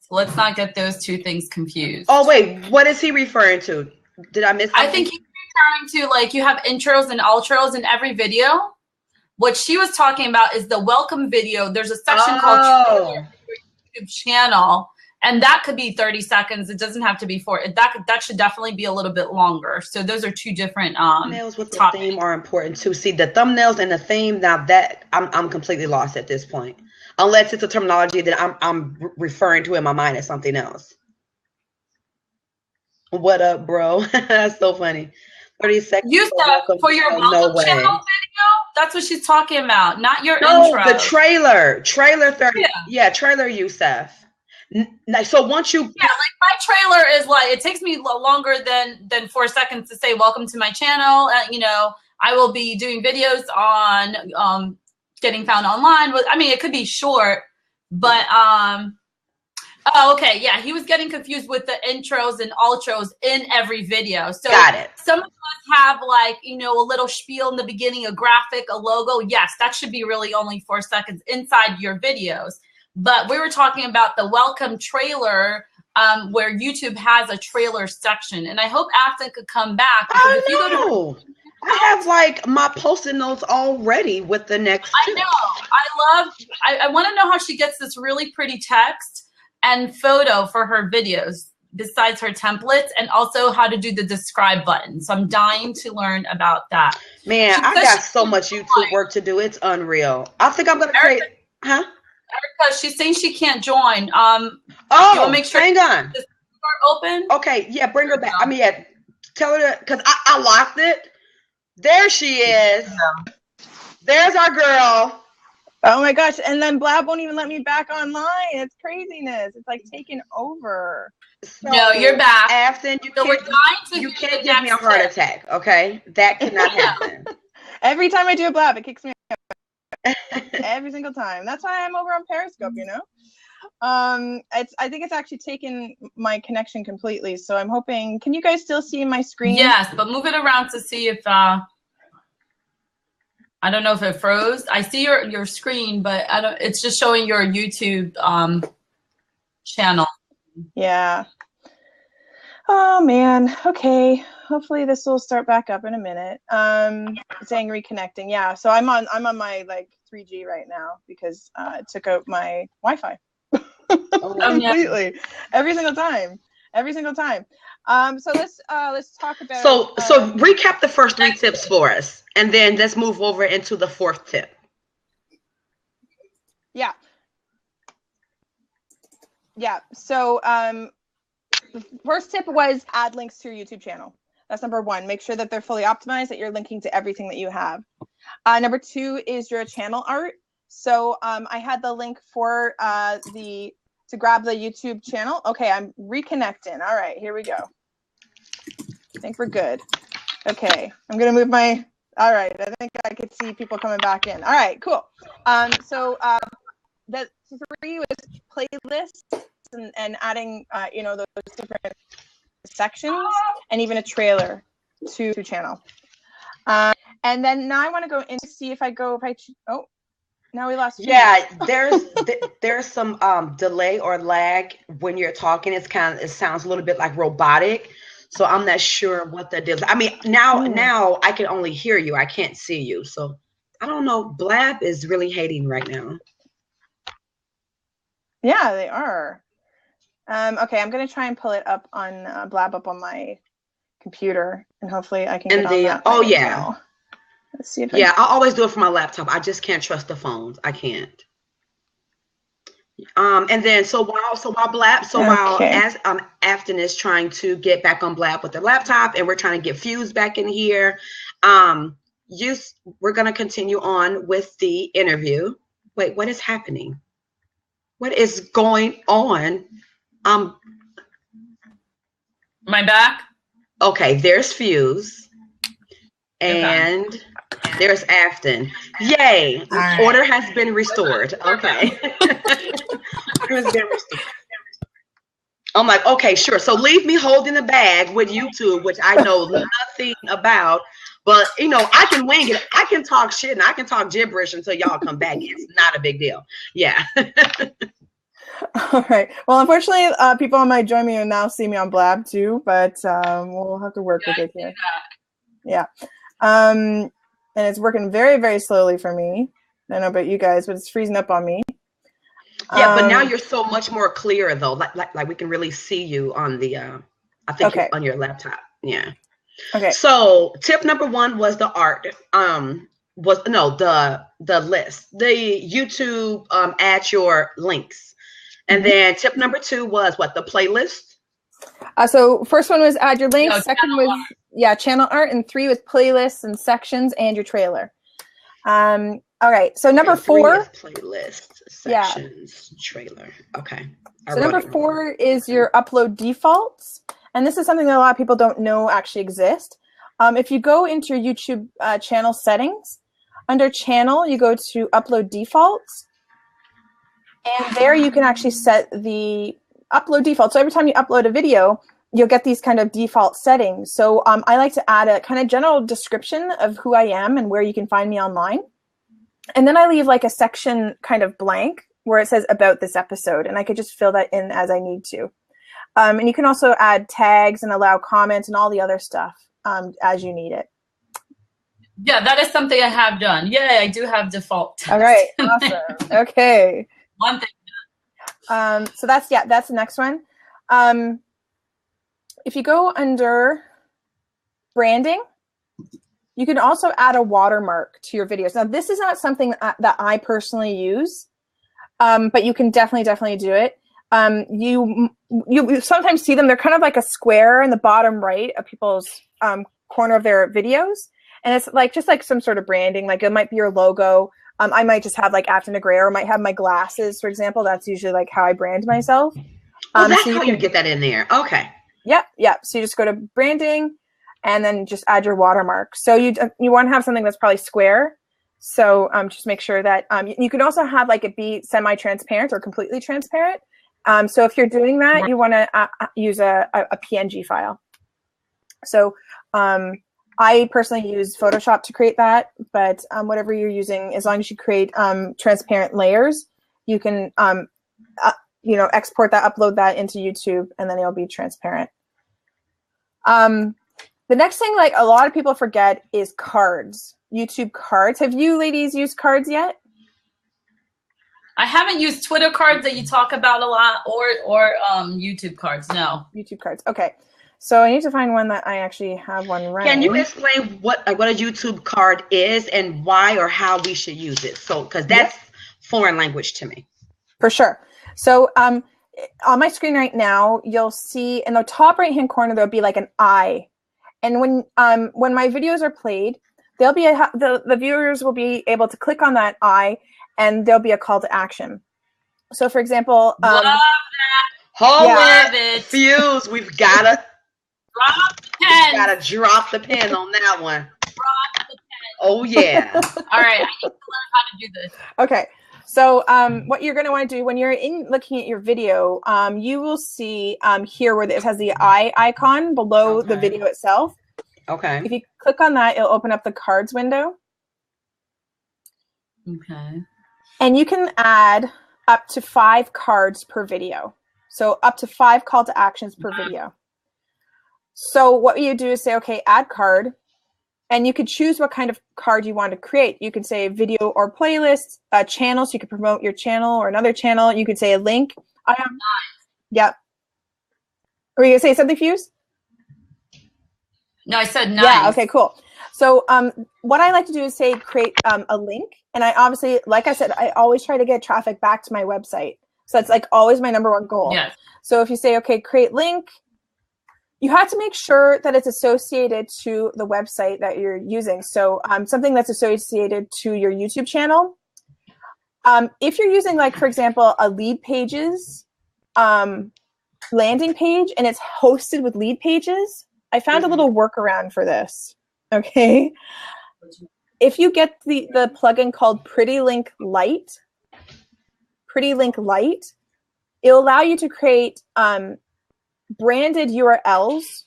So let's not get those two things confused. Oh, wait. What is he referring to? Did I miss something? I think he's referring to, like, you have intros and outros in every video. What she was talking about is the welcome video. There's a section called trailer for your YouTube channel, and that could be 30 seconds. It doesn't have to be that should definitely be a little bit longer. So those are two different thumbnails with the theme are important too. See, the thumbnails and the theme, now that I'm completely lost at this point. Unless it's a terminology that I'm referring to in my mind as something else. What up, bro? That's so funny. 30 seconds. You said for your welcome channel video? That's what she's talking about, not your intro. The trailer. Trailer 30. Yeah, trailer, Yusef. So once you... Yeah, like my trailer is like, it takes me longer than 4 seconds to say, welcome to my channel. You know, I will be doing videos on getting found online. I mean, it could be short, but... Oh, okay. Yeah, he was getting confused with the intros and outros in every video. So got it. Some of us have, like, you know, a little spiel in the beginning, a graphic, a logo. Yes, that should be really only 4 seconds inside your videos. But we were talking about the welcome trailer where YouTube has a trailer section. And I hope Afton could come back. I know. I have like my post-it notes already with the next two. I know. I want to know how she gets this really pretty text and photo for her videos besides her templates, and also how to do the describe button. So I'm dying to learn about that. Man, I got so much YouTube work to do. It's unreal. I think I'm going to create, Erica, she's saying she can't join. Make sure hang on. The start open. Okay, yeah, bring her back. I mean, yeah, tell her to, because I locked it. There she is. Yeah. There's our girl. Oh my gosh, and then Blab won't even let me back online. It's craziness. It's like taken over. So, no, you're back. Afton, you can't give me a heart attack, okay? That cannot happen. Every time I do a Blab, it kicks me out. Every single time. That's why I'm over on Periscope, you know? I think it's actually taken my connection completely, so I'm hoping, can you guys still see my screen? Yes, but move it around to see if I don't know if it froze. I see your screen, but it's just showing your YouTube channel. Yeah. Oh man. Okay. Hopefully this will start back up in a minute. It's saying reconnecting. Yeah. So I'm on my like 3G right now because it took out my Wi-Fi. Completely. Yeah. Every single time. So let's talk about. So recap the first 3 tips for us, and then let's move over into the 4th tip. Yeah. So the first tip was add links to your YouTube channel. That's number 1. Make sure that they're fully optimized, that you're linking to everything that you have. Number 2 is your channel art. So I had the link for to grab the YouTube channel. Okay, I'm reconnecting. All right, here we go. I think we're good. Okay, I'm gonna move my, all right, I think I could see people coming back in. All right, cool. So the 3 was playlists and adding, you know, those different sections and even a trailer to channel. And then now I wanna go in to see if now we lost you. Yeah, there's some delay or lag when you're talking. It sounds a little bit like robotic. So I'm not sure what that is. I mean, now I can only hear you. I can't see you. So I don't know. Blab is really hating right now. Yeah, they are. Okay, I'm gonna try and pull it up on Blab up on my computer, and hopefully I can get on that. Oh yeah. Well. Let's see if I always do it from my laptop. I just can't trust the phones. I can't. And then while Afton is trying to get back on Blab with the laptop, and we're trying to get Fuse back in here, we're gonna continue on with the interview. Wait, what is happening? What is going on? My back? Okay, there's Fuse. And there's Afton. Yay. Right. Order has been restored. Okay. Order has been restored. I'm like, okay, sure. So leave me holding the bag with YouTube, which I know nothing about. But, you know, I can wing it. I can talk shit and I can talk gibberish until y'all come back. It's not a big deal. Yeah. All right. Well, unfortunately, people on my Join Me and now see me on Blab too, but we'll have to work with it here. Yeah. And it's working very, very slowly for me. I don't know about you guys, but it's freezing up on me. Yeah, but now you're so much more clear though. Like we can really see you on the I think you're on your laptop. Yeah. Okay. So tip number 1 was the art. The list. The YouTube add your links. And then tip number 2 was what? The playlist? So first one was add your links. No, second was channel art, and 3 was playlists and sections and your trailer. All right. So number 4 playlist, sections, trailer. Okay. So number 4 is your upload defaults. And this is something that a lot of people don't know actually exist. If you go into your YouTube channel settings, under channel, you go to upload defaults. And there you can actually set the upload default. So every time you upload a video, you'll get these kind of default settings. So I like to add a kind of general description of who I am and where you can find me online. And then I leave like a section kind of blank where it says about this episode, and I could just fill that in as I need to. And you can also add tags and allow comments and all the other stuff as you need it. Yeah, that is something I have done. Yeah, I do have default. All right, awesome. Okay. One thing. So that's the next one. If you go under branding, you can also add a watermark to your videos. Now, this is not something that I personally use, but you can definitely do it. You sometimes see them. They're kind of like a square in the bottom right of people's corner of their videos. And it's like just like some sort of branding. Like it might be your logo. I might just have like Afton Negrea, or might have my glasses, for example. That's usually like how I brand myself. Oh, that's how you get that in there. Okay. Yep. So you just go to branding and then just add your watermark. So you want to have something that's probably square. So just make sure that you can also have like it be semi-transparent or completely transparent. So if you're doing that, you want to use a PNG file. So I personally use Photoshop to create that, but whatever you're using, as long as you create transparent layers, you can export that, upload that into YouTube, and then it'll be transparent. The next thing, like a lot of people forget, is cards. YouTube cards. Have you ladies used cards yet? I haven't used Twitter cards that you talk about a lot, or YouTube cards. No. YouTube cards. Okay. So I need to find one that I actually have one running. Can you explain what a YouTube card is and why or how we should use it? So, because that's foreign language to me. For sure. So on my screen right now, you'll see in the top right-hand corner, there'll be like an eye. And when my videos are played, there'll be the viewers will be able to click on that eye, and there'll be a call to action. So, for example, love that. Love it. Fuse, we've gotta drop the pen. We gotta drop the pen on that one. Drop the pen. Oh yeah. All right, I need to learn how to do this. Okay. So what you're going to want to do when you're looking at your video, you will see here where it has the eye icon below the video itself. Okay. If you click on that, it'll open up the cards window. Okay. And you can add up to 5 cards per video. So up to 5 call to actions per video. So what you do is say, okay, add card. And you could choose what kind of card you want to create. You could say video or playlist, a channel, so you could promote your channel or another channel. You could say a link. Yep. Were you going to say something, Fuse? No, I said nice. Yeah, okay, cool. So what I like to do is say create a link. And I obviously, like I said, I always try to get traffic back to my website. So that's like always my #1 goal. Yes. So if you say, okay, create link, you have to make sure that it's associated to the website that you're using. So something that's associated to your YouTube channel. If you're using, like, for example, a lead pages landing page and it's hosted with lead pages, I found a little workaround for this. Okay. If you get the plugin called Pretty Link Lite, it'll allow you to create branded URLs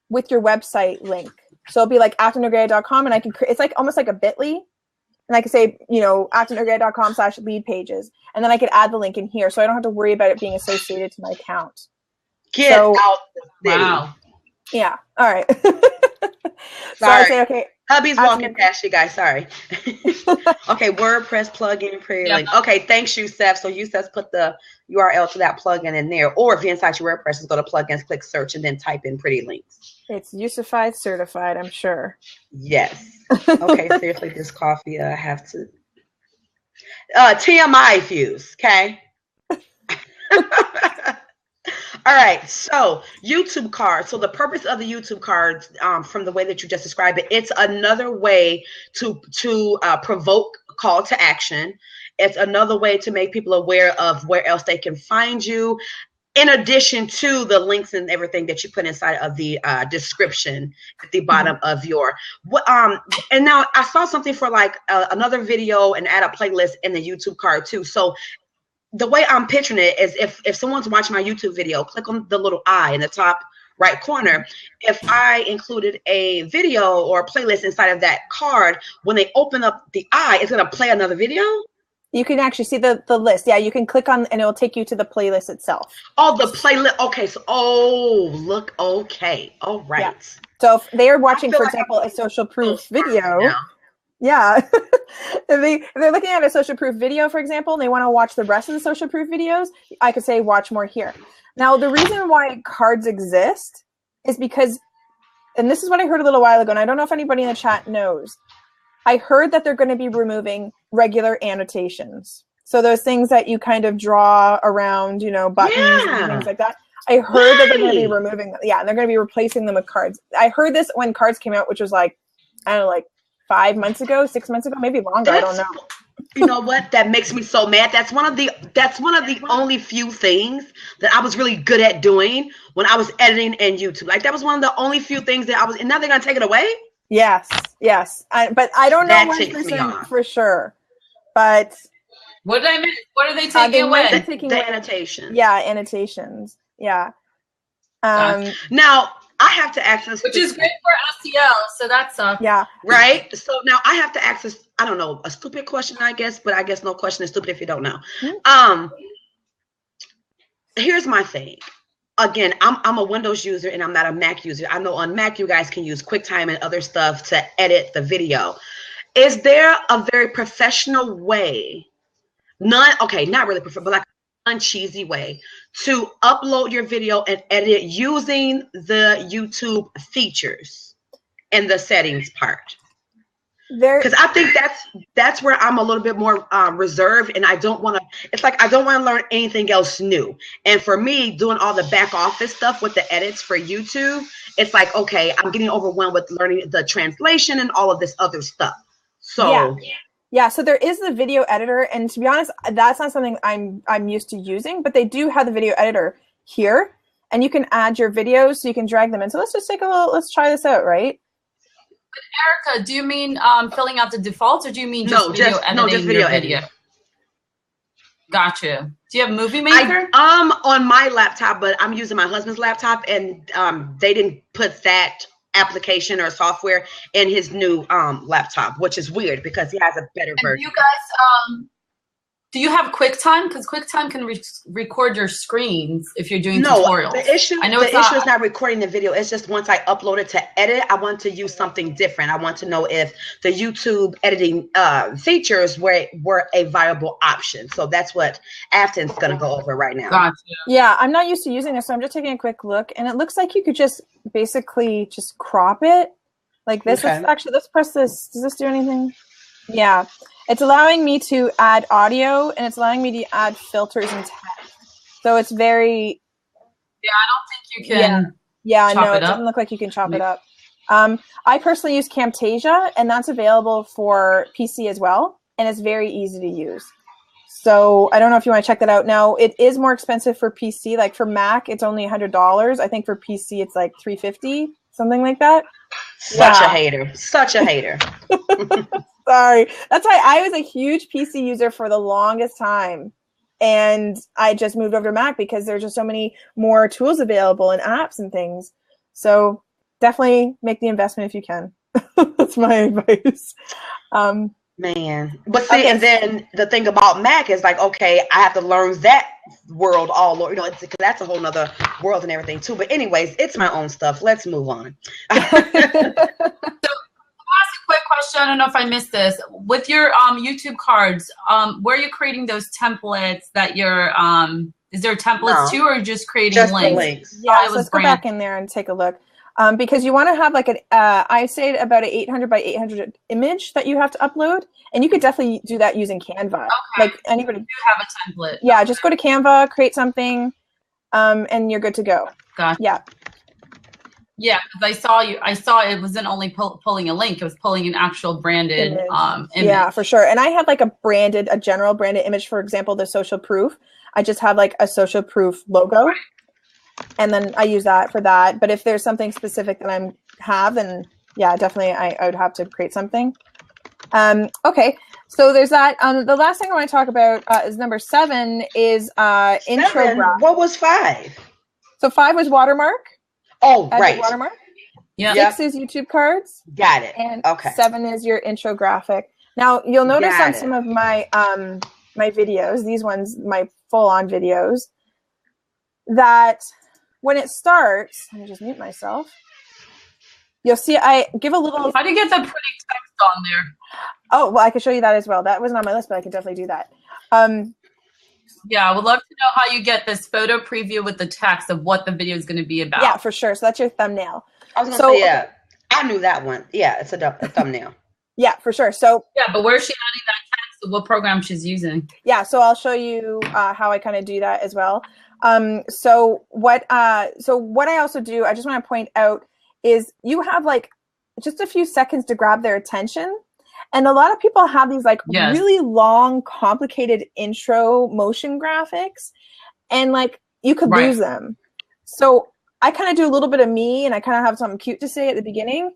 with your website link. So it'll be like AftonNegrea.com, and I can create, it's like almost like a bit.ly. And I could say, AftonNegrea.com/lead pages. And then I could add the link in here. So I don't have to worry about it being associated to my account. Get out the city. Wow. Yeah. All right. So Sorry. I say, okay. Hubby's walking past you guys. Sorry. Okay, WordPress plugin, Pretty Link. Okay, thanks, Youssef. So Youssef put the URL to that plugin in there. Or if you're inside your WordPress, just go to plugins, click search, and then type in Pretty Links. It's Youssified certified, I'm sure. Yes. Okay, seriously, this coffee, I have to. TMI Fuse, okay? All right, so YouTube cards. So the purpose of the YouTube cards, from the way that you just described it, it's another way to provoke call to action. It's another way to make people aware of where else they can find you, in addition to the links and everything that you put inside of the description at the bottom of your. And now I saw something for like another video and add a playlist in the YouTube card too. So the way I'm picturing it is if someone's watching my YouTube video, click on the little eye in the top right corner. If I included a video or a playlist inside of that card, when they open up the eye, it's going to play another video. You can actually see the list. Yeah, you can click on and it will take you to the playlist itself. Oh, the playlist. Okay, so look. Okay, all right. Yeah. So if they are watching, for example, a social proof video. Yeah. Yeah. if they're looking at a social proof video, for example, and they want to watch the rest of the social proof videos, I could say watch more here. Now, the reason why cards exist is because, and this is what I heard a little while ago, and I don't know if anybody in the chat knows, I heard that they're going to be removing regular annotations. So those things that you kind of draw around, buttons and things like that. I heard that they're going to be removing them. Yeah, and they're going to be replacing them with cards. I heard this when cards came out, which was like, I don't know, like 5 months ago, 6 months ago, maybe longer. I don't know. You know what? That makes me so mad. That's one of the only few things that I was really good at doing when I was editing in YouTube. Like that was one of the only few things that I was, and now they're gonna take it away. Yes. But I don't know 100% for sure. But what did I miss? What are they taking away? The annotations. Yeah, annotations. Yeah. Now I have to access, which is great for SEO. So that sucks. Yeah. Right. So now I have to access. I don't know, a stupid question, I guess, but I guess no question is stupid if you don't know. Here's my thing. Again, I'm a Windows user and I'm not a Mac user. I know on Mac you guys can use QuickTime and other stuff to edit the video. Is there a very professional way? Not really professional, but like uncheesy way to upload your video and edit it using the YouTube features and the settings part? Because I think that's where I'm a little bit more reserved, and I don't want to. It's like I don't want to learn anything else new. And for me, doing all the back office stuff with the edits for YouTube, it's like, okay, I'm getting overwhelmed with learning the translation and all of this other stuff. So yeah. So there is the video editor, and to be honest, that's not something I'm used to using. But they do have the video editor here, and you can add your videos, so you can drag them in. So let's just let's try this out, right? Erica, do you mean filling out the defaults, or do you mean just video editing? Gotcha. Do you have Movie Maker? On my laptop, but I'm using my husband's laptop, and they didn't put that application or software in his new laptop, which is weird because he has a better version. You guys, do you have QuickTime? Because QuickTime can record your screens if you're doing tutorials. The issue is not recording the video. It's just once I upload it to edit, I want to use something different. I want to know if the YouTube editing features were a viable option. So that's what Afton's going to go over right now. Gotcha. Yeah, I'm not used to using this, so I'm just taking a quick look. And it looks like you could just basically just crop it like this. Okay. Let's press this. Does this do anything? Yeah. It's allowing me to add audio, and it's allowing me to add filters and text. So it's very... Yeah, I don't think you can it doesn't look like you can chop it up. I personally use Camtasia, and that's available for PC as well, and it's very easy to use. So I don't know if you want to check that out. Now it is more expensive for PC. Like for Mac, it's only $100. I think for PC, it's like $350, something like that. Such a hater. Such a hater. Sorry. That's why I was a huge PC user for the longest time. And I just moved over to Mac because there's just so many more tools available and apps and things. So definitely make the investment if you can. That's my advice. Man. But see, and then the thing about Mac is like, okay, I have to learn that world all over. You know, because that's a whole nother world and everything too. But anyways, it's my own stuff. Let's move on. Quick question. I don't know if I missed this. With your YouTube cards, where are you creating those templates that you're is there templates too, or are you just creating just links? The links. Yeah, so let's go back in there and take a look. Because you want to have like I say about an 800 by 800 image that you have to upload, and you could definitely do that using Canva. Okay. Like anybody. You have a template. Yeah, just go to Canva, create something, and you're good to go. Gotcha. Yeah. Yeah, because I saw it wasn't only pulling a link; it was pulling an actual branded image. Yeah, for sure. And I have like a general branded image. For example, the social proof. I just have like a social proof logo, and then I use that for that. But if there's something specific that I have, then yeah, definitely I would have to create something. Okay, so there's that. The last thing I want to talk about is number 7 is intro graphic. What was 5? So 5 was watermark. Oh, right. Watermark. Yeah. 6 is YouTube cards. Got it. And 7 is your intro graphic. Now you'll notice on some of my my videos, these ones, my full-on videos, that when it starts, let me just mute myself. You'll see I give a little. How do you get the pretty text on there? Oh, well, I can show you that as well. That wasn't on my list, but I can definitely do that. Yeah, I would love to know how you get this photo preview with the text of what the video is going to be about. Yeah, for sure. So that's your thumbnail. I was going to say, yeah, I knew that one. Yeah, it's a thumbnail. Yeah, for sure. So yeah, but where's she adding that text? So what program she's using? Yeah, so I'll show you how I kind of do that as well. So what I also do, I just want to point out, is you have like just a few seconds to grab their attention. And a lot of people have these like really long, complicated intro motion graphics, and like you could lose them. So I kind of do a little bit of me, and I kind of have something cute to say at the beginning,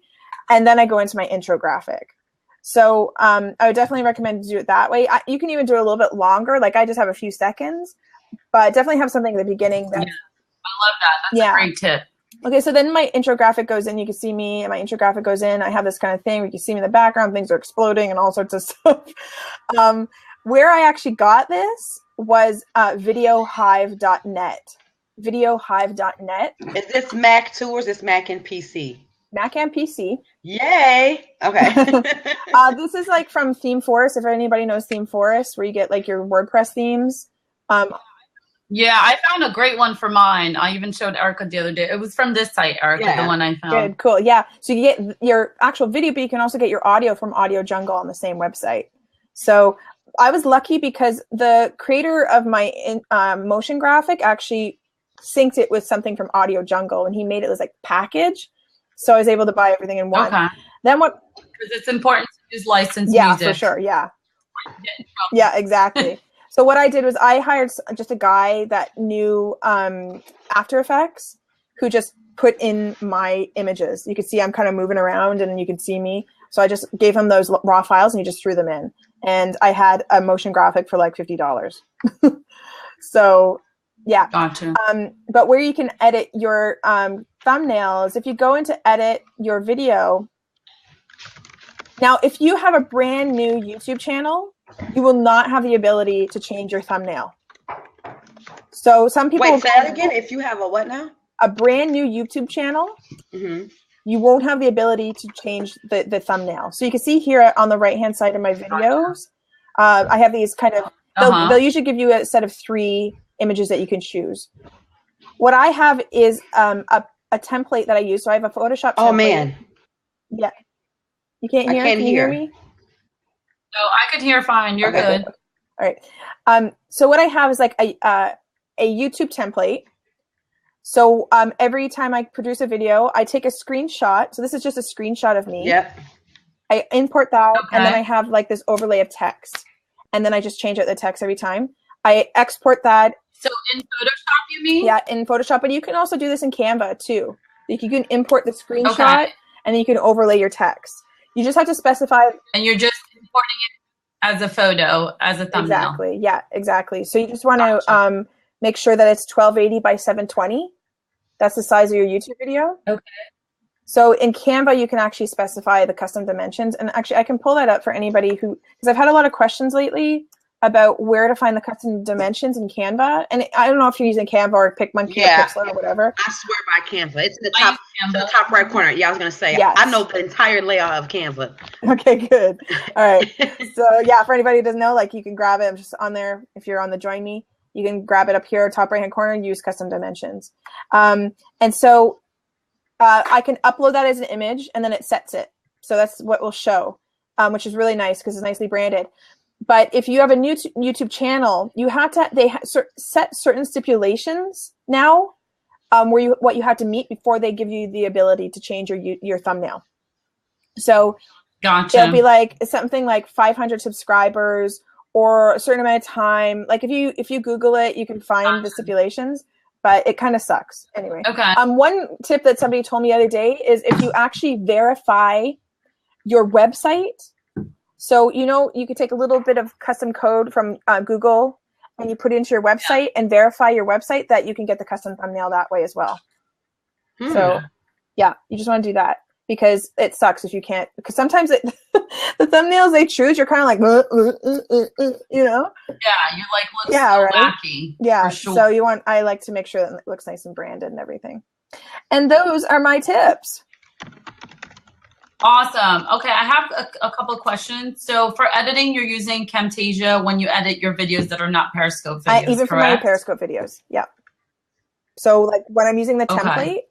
and then I go into my intro graphic. So I would definitely recommend to do it that way. You can even do it a little bit longer. Like I just have a few seconds, but definitely have something at the beginning. I love that. That's a great tip. Okay, so then my intro graphic goes in. You can see me, and my intro graphic goes in. I have this kind of thing where you can see me in the background. Things are exploding and all sorts of stuff. Where I actually got this was videohive.net. Videohive.net. Is this Mac too, or is this Mac and PC? Mac and PC. Yay! Okay. This is like from Theme Forest. If anybody knows Theme Forest, where you get like your WordPress themes. Yeah, I found a great one for mine. I even showed Erica the other day. It was from this site, Erica, the one I found. Good, cool. Yeah, so you get your actual video, but you can also get your audio from Audio Jungle on the same website. So I was lucky because the creator of my motion graphic actually synced it with something from Audio Jungle, and he made it as like package. So I was able to buy everything in one. Okay. Then what? Because it's important to use licensed music. Yeah, for sure. Yeah. Yeah, exactly. So what I did was I hired just a guy that knew After Effects, who just put in my images. You could see I'm kind of moving around, and you could see me. So I just gave him those raw files, and he just threw them in. And I had a motion graphic for like $50. So yeah. Gotcha. But where you can edit your thumbnails, if you go into edit your video. Now, if you have a brand new YouTube channel, you will not have the ability to change your thumbnail. So some people— Wait, say that again. If you have a what now? A brand new YouTube channel, you won't have the ability to change the thumbnail. So you can see here on the right-hand side of my videos, I have these kind of— they'll usually give you a set of 3 images that you can choose. What I have is a template that I use. So I have a Photoshop template. Oh, man. Yeah. You can't hear? Can you hear me? No, I could hear fine. You're good. All right. So what I have is like a YouTube template. So every time I produce a video, I take a screenshot. So this is just a screenshot of me. Yep. I import that, and then I have like this overlay of text. and then I just change out the text every time. I export that. So in Photoshop, you mean? Yeah, in Photoshop, but you can also do this in Canva too. You can import the screenshot, and then you can overlay your text. You just have to specify. And you're just importing it as a photo, as a thumbnail. Exactly. Yeah, exactly. So you just want to make sure that it's 1280 by 720. That's the size of your YouTube video. Okay. So in Canva, you can actually specify the custom dimensions. And actually, I can pull that up for anybody because I've had a lot of questions lately about where to find the custom dimensions in Canva. And I don't know if you're using Canva or PicMonkey or Pixlr or whatever. I swear by Canva. It's in the top right corner. Yeah, I was going to say, yes. I know the entire layout of Canva. Okay, good. All right. So yeah, for anybody who doesn't know, like you can grab it. I'm just on there. If you're on the Join Me, you can grab it up here, top right-hand corner, and use custom dimensions. And so I can upload that as an image, and then it sets it. So that's what will show, which is really nice because it's nicely branded. But if you have a new YouTube channel, you have to set certain stipulations now, what you have to meet before they give you the ability to change your thumbnail. So it'll be like something like 500 subscribers or a certain amount of time. Like if you Google it, you can find the stipulations, but it kind of sucks anyway. Okay. One tip that somebody told me the other day is if you actually verify your website. So, you could take a little bit of custom code from Google and you put it into your website and verify your website that you can get the custom thumbnail that way as well. So, yeah, you just want to do that because it sucks if you can't. Because sometimes the thumbnails they choose, you're kind of like, Yeah, you look so wacky. Yeah, for sure. So I like to make sure that it looks nice and branded and everything. And those are my tips. Awesome. Okay, I have a couple of questions. So for editing, you're using Camtasia when you edit your videos that are not Periscope videos, even for my Periscope videos, yeah. So like when I'm using the template,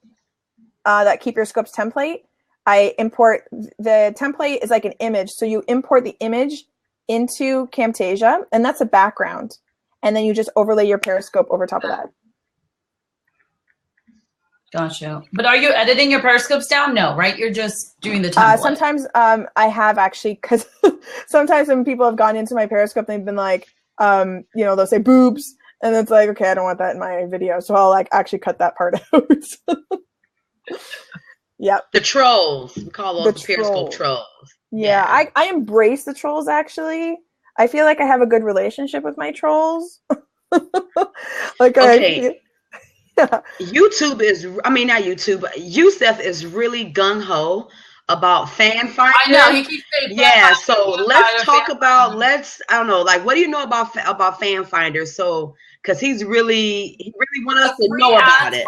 that Keep Your Scopes template, I import the template is like an image. So you import the image into Camtasia, and that's a background. And then you just overlay your Periscope over top of that. Gotcha. But are you editing your Periscopes down? No, right? You're just doing the template. Sometimes I have actually, because sometimes when people have gone into my Periscope, they've been like, they'll say boobs. And it's like, okay, I don't want that in my video. So I'll like actually cut that part out. Yep. The trolls. We call those the Periscope trolls. Yeah, I embrace the trolls actually. I feel like I have a good relationship with my trolls. YouTube is, not YouTube, Yusef is really gung-ho about fan finder. I know, he keeps saying so let's talk about, I don't know, like, what do you know about fan finder? So, because he really wants us to know about it.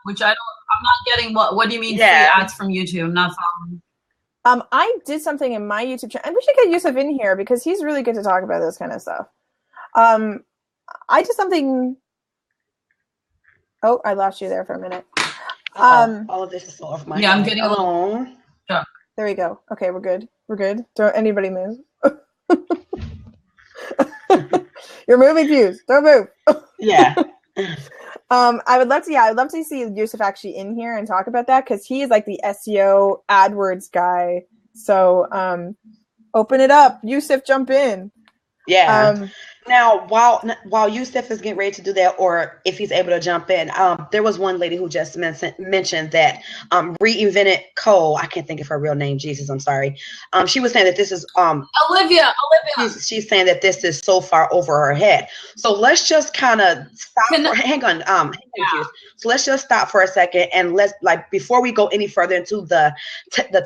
Which I'm not getting, what do you mean free ads from YouTube? I'm not following. I did something in my YouTube channel. I wish I could get Yusef in here because he's really good to talk about this kind of stuff. I did something. Oh, I lost you there for a minute. All of this is so off my I'm getting a little. There we go. Okay, we're good. We're good. Don't anybody move. You're moving, Fuse. Don't move. Yeah. I would love to see Yusef actually in here and talk about that because he is like the SEO AdWords guy. So open it up. Yusef, jump in. Yeah. Now, while Yusef is getting ready to do that, or if he's able to jump in, there was one lady who just mentioned that Reinvented Co. I can't think of her real name. Jesus, I'm sorry. She was saying that this is Olivia. She's saying that this is so far over her head. So let's just kind of stop. Hang on. So let's just stop for a second and let's before we go any further into the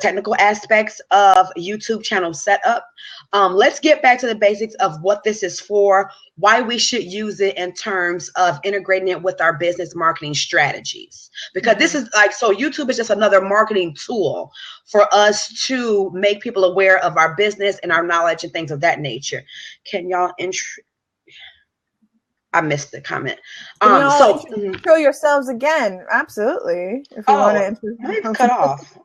technical aspects of YouTube channel setup. Let's get back to the basics of what this is for, why we should use it in terms of integrating it with our business marketing strategies. Because this is so YouTube is just another marketing tool for us to make people aware of our business and our knowledge and things of that nature. Can y'all I missed the comment. So show yourselves again. Absolutely. If you want to cut off.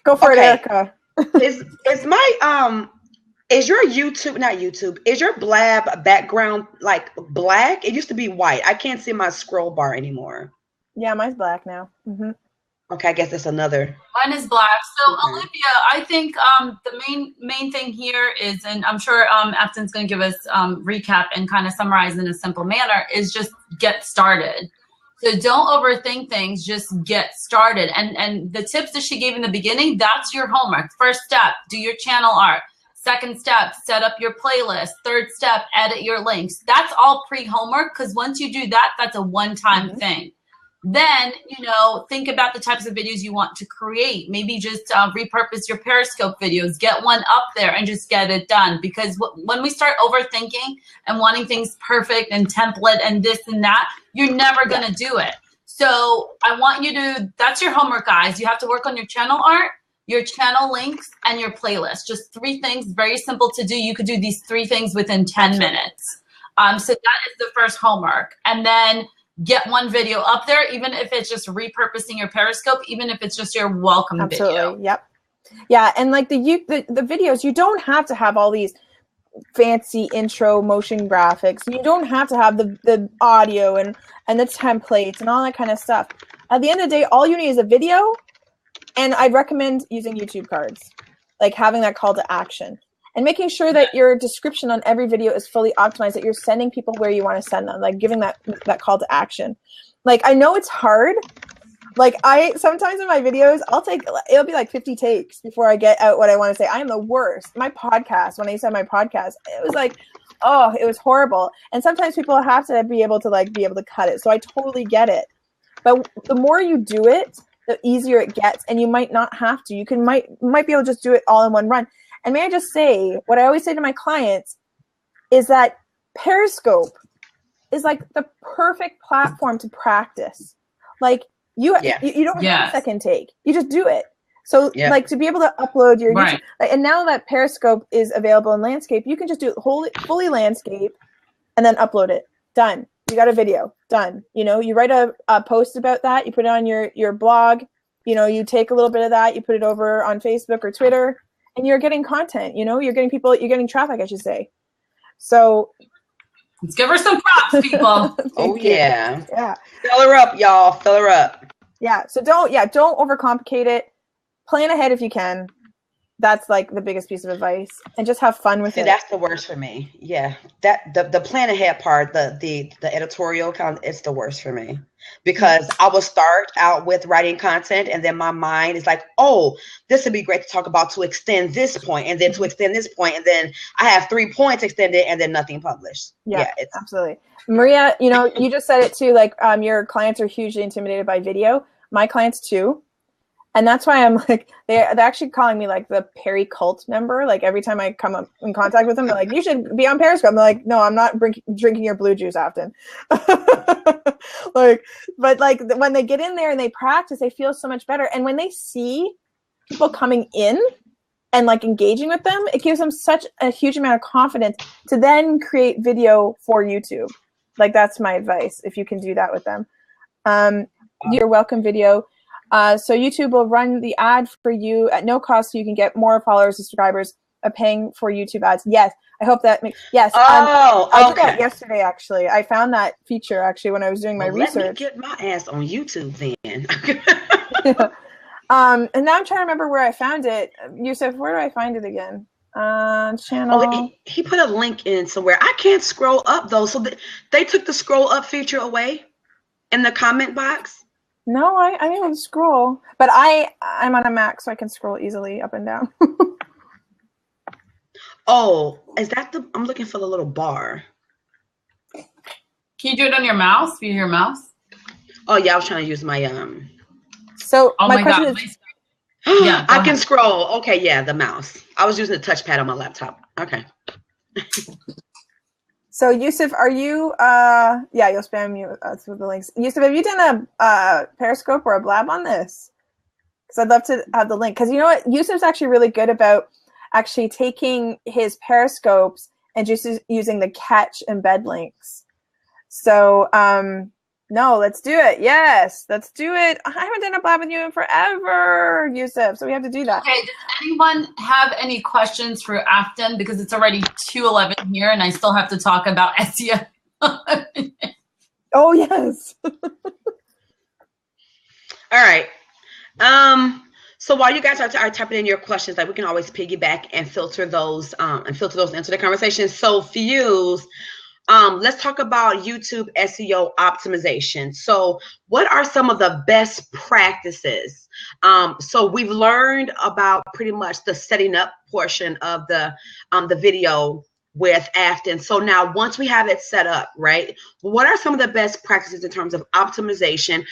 Go for it, Erica. Is my is your is your Blab background like black? It used to be white. I can't see my scroll bar anymore. Yeah, mine's black now. Okay, I guess that's another. Mine is black. So Olivia, I think the main thing here is, and I'm sure Afton's going to give us recap and kind of summarize in a simple manner, is just get started. So don't overthink things, just get started. And the tips that she gave in the beginning, that's your homework. First step, do your channel art. Second step, set up your playlist. Third step, edit your links. That's all pre-homework, because once you do that, that's a one-time thing. Then, you know, think about the types of videos you want to create. Maybe just repurpose your Periscope videos. Get one up there and just get it done. Because when we start overthinking and wanting things perfect and template and this and that, you're never going to do it. So I want you to, that's your homework, guys. You have to work on your channel art, your channel links, and your playlist. Just 3 things, very simple to do. You could do these 3 things within 10 minutes. So that is the first homework. And then get one video up there, even if it's just repurposing your Periscope, even if it's just your welcome video. Yep. Yeah, and like the videos, you don't have to have all these fancy intro motion graphics. You don't have to have the audio and the templates and all that kind of stuff. At the end of the day, all you need is a video, and I'd recommend using YouTube cards, like having that call to action. And making sure that your description on every video is fully optimized, that you're sending people where you want to send them, like giving that call to action. Like, I know it's hard. Like, sometimes in my videos, it'll be like 50 takes before I get out what I want to say. I am the worst. My podcast, when I said my podcast, it was like, oh, it was horrible. And sometimes people have to be able to cut it. So I totally get it. But the more you do it, the easier it gets. And you might not have to. You might be able to just do it all in one run. And may I just say, what I always say to my clients is that Periscope is like the perfect platform to practice. Like you don't have a second take. You just do it. So like to be able to upload your YouTube, and now that Periscope is available in landscape, you can just do it fully landscape and then upload it. Done. You got a video. Done. You know, you write a post about that. You put it on your blog. You know, you take a little bit of that. You put it over on Facebook or Twitter. And you're getting content, you know, you're getting traffic, I should say. So let's give her some props, people. Oh yeah. Yeah. Fill her up, y'all. Fill her up. Yeah. So don't overcomplicate it. Plan ahead if you can. That's like the biggest piece of advice, and just have fun with it. That's the worst for me. Yeah. That the plan ahead part, the editorial it's the worst for me, because I will start out with writing content, and then my mind is like, oh, this would be great to talk about to extend this point, and then to extend this point, and then I have 3 points extended, and then nothing published. Yeah, it's absolutely. Maria, you know, you just said it too. Like, your clients are hugely intimidated by video. My clients too. And that's why I'm like, they're actually calling me like the Perry cult member. Like every time I come up in contact with them, they're like, you should be on Periscope. I'm like, no, I'm not drinking your blue juice, Afton. But like when they get in there and they practice, they feel so much better. And when they see people coming in and like engaging with them, it gives them such a huge amount of confidence to then create video for YouTube. Like, that's my advice, if you can do that with them. Your welcome video. So YouTube will run the ad for you at no cost, so you can get more followers and subscribers paying for YouTube ads. Yes, I hope that makes yes. I did that yesterday, actually. I found that feature actually when I was doing my research. Let me get my ass on YouTube then. And now I'm trying to remember where I found it. Yusuf, where do I find it again? Channel. Oh, he put a link in somewhere. I can't scroll up though, so they took the scroll up feature away in the comment box. No, I'm able to scroll, but I'm on a Mac, so I can scroll easily up and down. Oh, is that I'm looking for the little bar. Can you do it on your mouse? Via your mouse? Oh yeah, I was trying to use my So my question is, yeah, I can scroll. Okay, yeah, the mouse. I was using the touchpad on my laptop. Okay. So Yusuf, are you? Yeah, you'll spam you with the links. Yusuf, have you done a Periscope or a blab on this? Because I'd love to have the link. Because you know what, Yusuf's actually really good about actually taking his Periscopes and just using the catch embed links. So no, let's do it. Yes, let's do it. I haven't done a blab with you in forever, Yusuf. So we have to do that. Okay, does anyone have any questions for Afton? Because it's already 2:11 here and I still have to talk about SEO. Oh, yes. All right. So while you guys are typing in your questions, like we can always piggyback and filter those into the conversation. So Fuse, let's talk about YouTube SEO optimization. So what are some of the best practices? So we've learned about pretty much the setting up portion of the video with Afton. So now once we have it set up, right, what are some of the best practices in terms of optimization?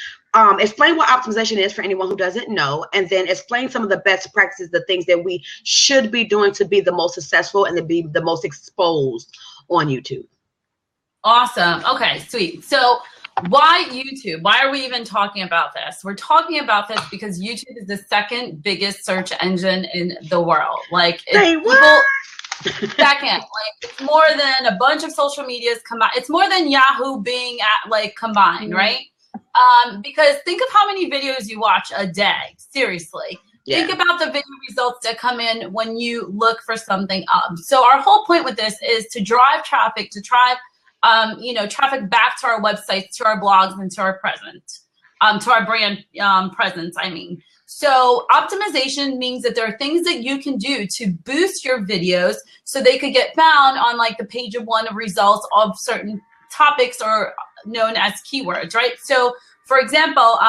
Explain what optimization is for anyone who doesn't know, and then explain some of the best practices, the things that we should be doing to be the most successful and to be the most exposed on YouTube. Awesome. Okay, sweet. So why YouTube? Why are we even talking about this? We're talking about this because YouTube is the second biggest search engine in the world. Like, second, like, it's more than a bunch of social medias combined. It's more than Yahoo, Bing, combined, right? Because think of how many videos you watch a day. Seriously. Yeah. Think about the video results that come in when you look for something up. So our whole point with this is to drive traffic, to drive traffic back to our websites, to our blogs, and to our to our brand presence, I mean. So optimization means that there are things that you can do to boost your videos so they could get found on like the page of one of results of certain topics or known as keywords, right? So for example,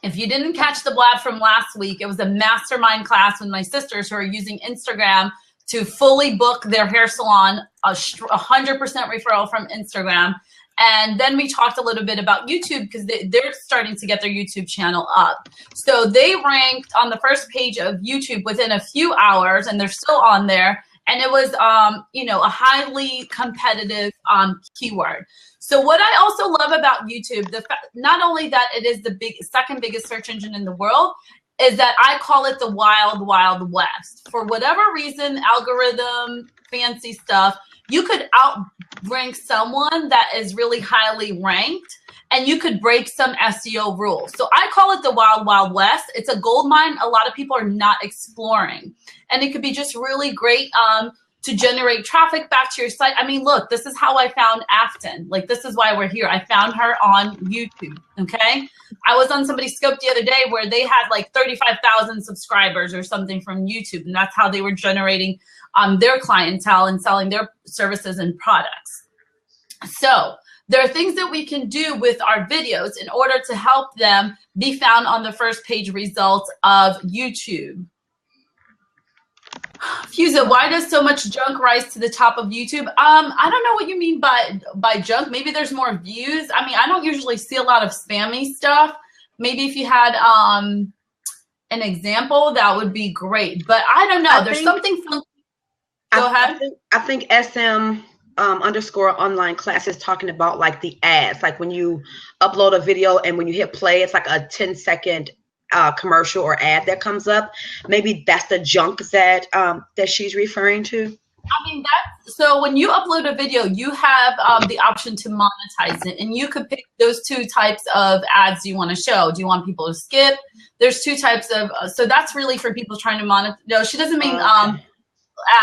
if you didn't catch the blab from last week, it was a mastermind class with my sisters who are using Instagram to fully book their hair salon, 100% referral from Instagram. And then we talked a little bit about YouTube because they're starting to get their YouTube channel up. So they ranked on the first page of YouTube within a few hours, and they're still on there. And it was, a highly competitive keyword. So what I also love about YouTube, not only that it is the second biggest search engine in the world, is that I call it the wild, wild west. For whatever reason, algorithm, fancy stuff, you could outrank someone that is really highly ranked, and you could break some SEO rules. So I call it the wild, wild west. It's a gold mine a lot of people are not exploring. And it could be just really great to generate traffic back to your site. I mean, look, this is how I found Afton. Like, this is why we're here. I found her on YouTube, okay? I was on somebody's scope the other day where they had like 35,000 subscribers or something from YouTube, and that's how they were generating their clientele and selling their services and products. So there are things that we can do with our videos in order to help them be found on the first page results of YouTube. Fuza, why does so much junk rise to the top of YouTube? I don't know what you mean by junk. Maybe there's more views. I mean, I don't usually see a lot of spammy stuff. Maybe if you had an example, that would be great. But I don't know. There's something funky. Go ahead. I think SM _ online class is talking about like the ads. Like when you upload a video and when you hit play, it's like a 10-second commercial or ad that comes up. Maybe that's the junk that she's referring to. I mean, so when you upload a video, you have the option to monetize it, and you could pick those two types of ads you want to show. Do you want people to skip? There's two types of, so that's really for people trying to monetize. No, she doesn't mean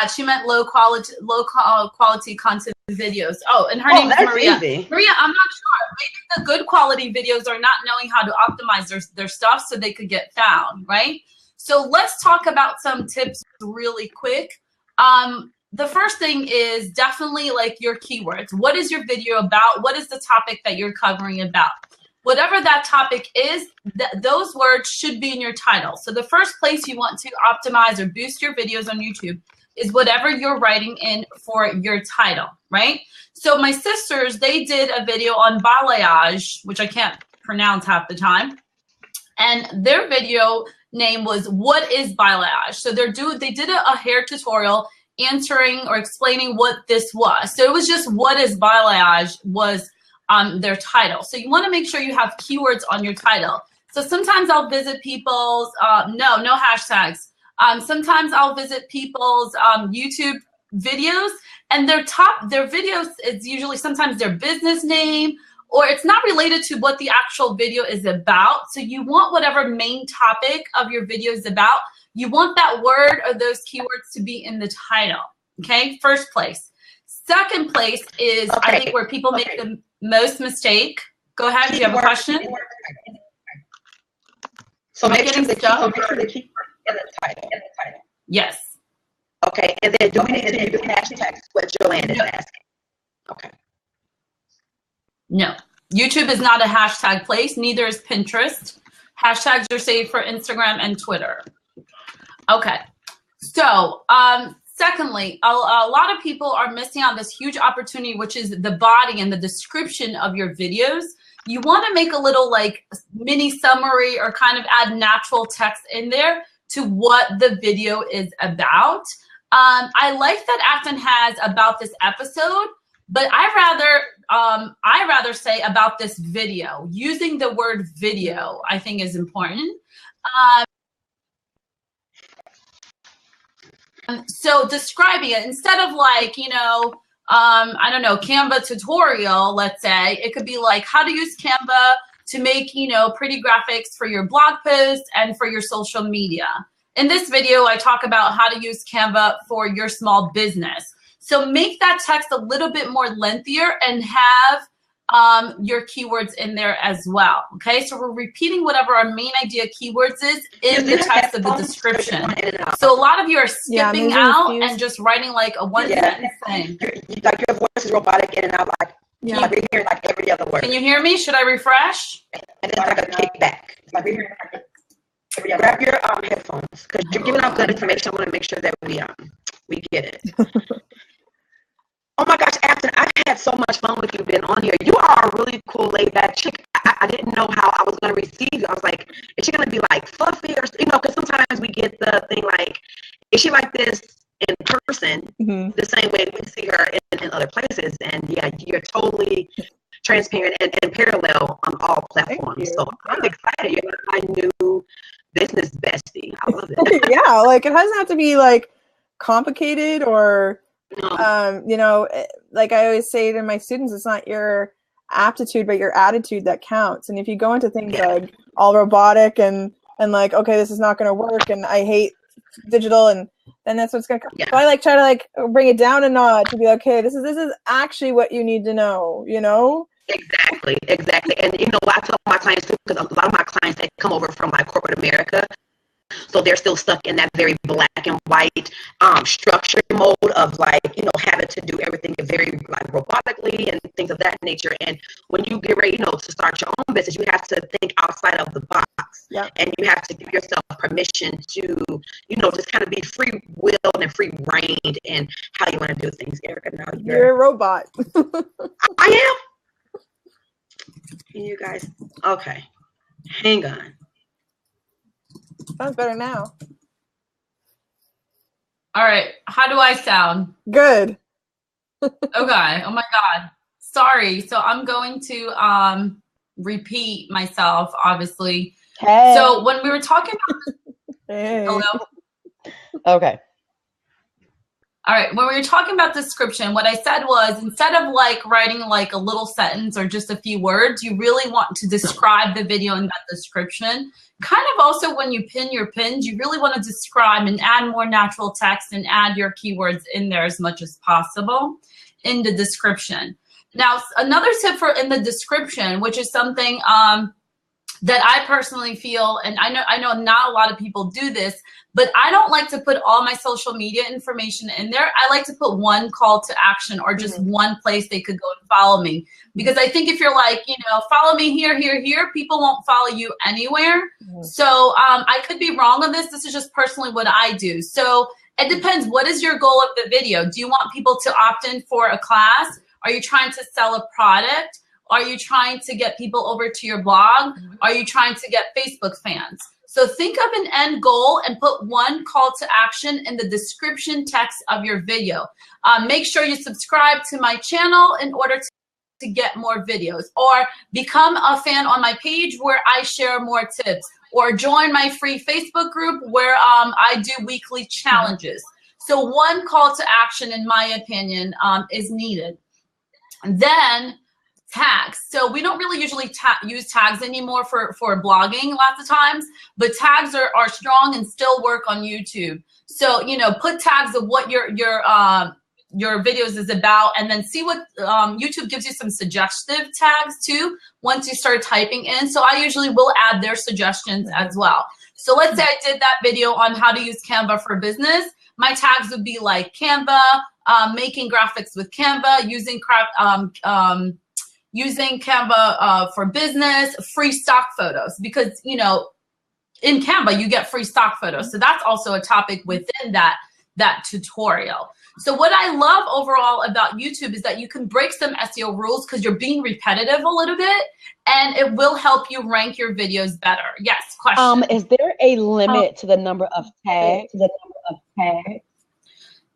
ads. She meant low quality content videos. Oh, and her name is Maria. Easy. Maria, I'm not sure. Maybe the good quality videos are not knowing how to optimize their stuff so they could get found, right? So let's talk about some tips really quick. The first thing is definitely like your keywords. What is your video about? What is the topic that you're covering about? Whatever that topic is, those words should be in your title. So the first place you want to optimize or boost your videos on YouTube is whatever you're writing in for your title, right? So my sisters, they did a video on balayage, which I can't pronounce half the time. And their video name was, what is balayage? So they did a hair tutorial answering or explaining what this was. So it was just, what is balayage was their title. So you want to make sure you have keywords on your title. So sometimes I'll visit people's, no hashtags. Sometimes I'll visit people's YouTube videos, and their videos is usually sometimes their business name, or it's not related to what the actual video is about. So you want whatever main topic of your video is about, you want that word or those keywords to be in the title, okay? First place. Second place is, I think, where people make the most mistake. Go ahead, do you have a question? So make sure the keyword in the title. Yes. Okay, and then do we need to use hashtags? What Joanne is asking. Okay. No, YouTube is not a hashtag place. Neither is Pinterest. Hashtags are saved for Instagram and Twitter. Okay. So, secondly, a lot of people are missing on this huge opportunity, which is the body and the description of your videos. You want to make a little like mini summary or kind of add natural text in there to what the video is about. I like that Afton has about this episode, but I rather say about this video. Using the word video, I think, is important. So describing it instead of like, I don't know, Canva tutorial, let's say, it could be like how to use Canva to make, pretty graphics for your blog posts and for your social media. In this video, I talk about how to use Canva for your small business. So make that text a little bit more lengthier and have your keywords in there as well. Okay, so we're repeating whatever our main idea keywords is in the text of the description. So a lot of you are skipping out and just writing like a one sentence thing. Like your voice is robotic in and out, like you're hearing like every other word. Can you hear me? Should I refresh? And it's like a kickback. Like we're hearing like grab your headphones because you're giving out good information. I want to make sure that we get it. Oh my gosh, Afton, I've had so much fun with you being on here. You are a really cool, laid-back chick. I didn't know how I was going to receive you. I was like, is she going to be like fluffy or, because sometimes we get the thing like, is she like this in person the same way we see her in other places? And yeah, you're totally transparent and parallel on all platforms. So I'm excited. You're my new business bestie. I love it. Yeah, like it doesn't have to be like complicated or... like I always say to my students, it's not your aptitude, but your attitude that counts. And if you go into things like all robotic and like, okay, this is not going to work, and I hate digital, and then that's what's going to come. Yeah. So I like try to like bring it down a notch to be like, okay, this is actually what you need to know, Exactly. And I tell my clients too, because a lot of my clients, they come over from like corporate America. So they're still stuck in that very black and white structured mode of like, having to do everything very like robotically and things of that nature. And when you get ready, to start your own business, you have to think outside of the box. Yeah. And you have to give yourself permission to, just kind of be free willed and free brained in how you want to do things. Erica, now you're a robot. I am. You guys, okay. Hang on. Sounds better now. All right. How do I sound? Good. Okay. Oh my God. Sorry. So I'm going to repeat myself, obviously. Hey. So when we were talking about hello. Okay. All right. When we were talking about description, what I said was instead of like writing like a little sentence or just a few words, you really want to describe the video in that description. Kind of also when you pin your pins, you really want to describe and add more natural text and add your keywords in there as much as possible in the description. Now, another tip for in the description, which is something that I personally feel, and I know not a lot of people do this, but I don't like to put all my social media information in there. I like to put one call to action or just one place they could go and follow me. Because I think if you're like, follow me here, people won't follow you anywhere. So I could be wrong on this. This is just personally what I do. So it depends. What is your goal of the video? Do you want people to opt in for a class? Are you trying to sell a product? Are you trying to get people over to your blog? Are you trying to get Facebook fans? So think of an end goal and put one call to action in the description text of your video. Make sure you subscribe to my channel in order to get more videos, or become a fan on my page where I share more tips, or join my free Facebook group where I do weekly challenges. So one call to action, in my opinion, is needed. And then tags. So we don't really usually use tags anymore for blogging lots of times, but tags are strong and still work on YouTube. So, put tags of what your your videos is about, and then see what YouTube gives you some suggestive tags too once you start typing in. So I usually will add their suggestions as well. So let's say I did that video on how to use Canva for business. My tags would be like Canva, making graphics with Canva, using Canva for business, free stock photos, because, you know, in Canva you get free stock photos. So that's also a topic within that tutorial. So what I love overall about YouTube is that you can break some SEO rules because you're being repetitive a little bit, and it will help you rank your videos better. Yes, question. Is there a limit to the number of tags?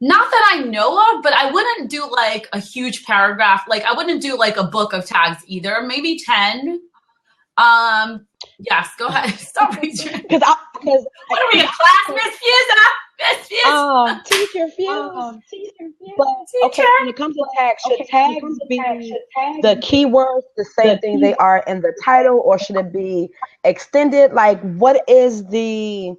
Not that I know of, but I wouldn't do like a huge paragraph. Like I wouldn't do like a book of tags either. Maybe 10. Yes, go ahead. Stop reaching. What are we in class, Miss Fuza? Miss Fuza. Teacher Fuza. But okay, when it comes to tags, should tags be the keywords, the same thing they are in the title, or should it be extended? Like, what is the?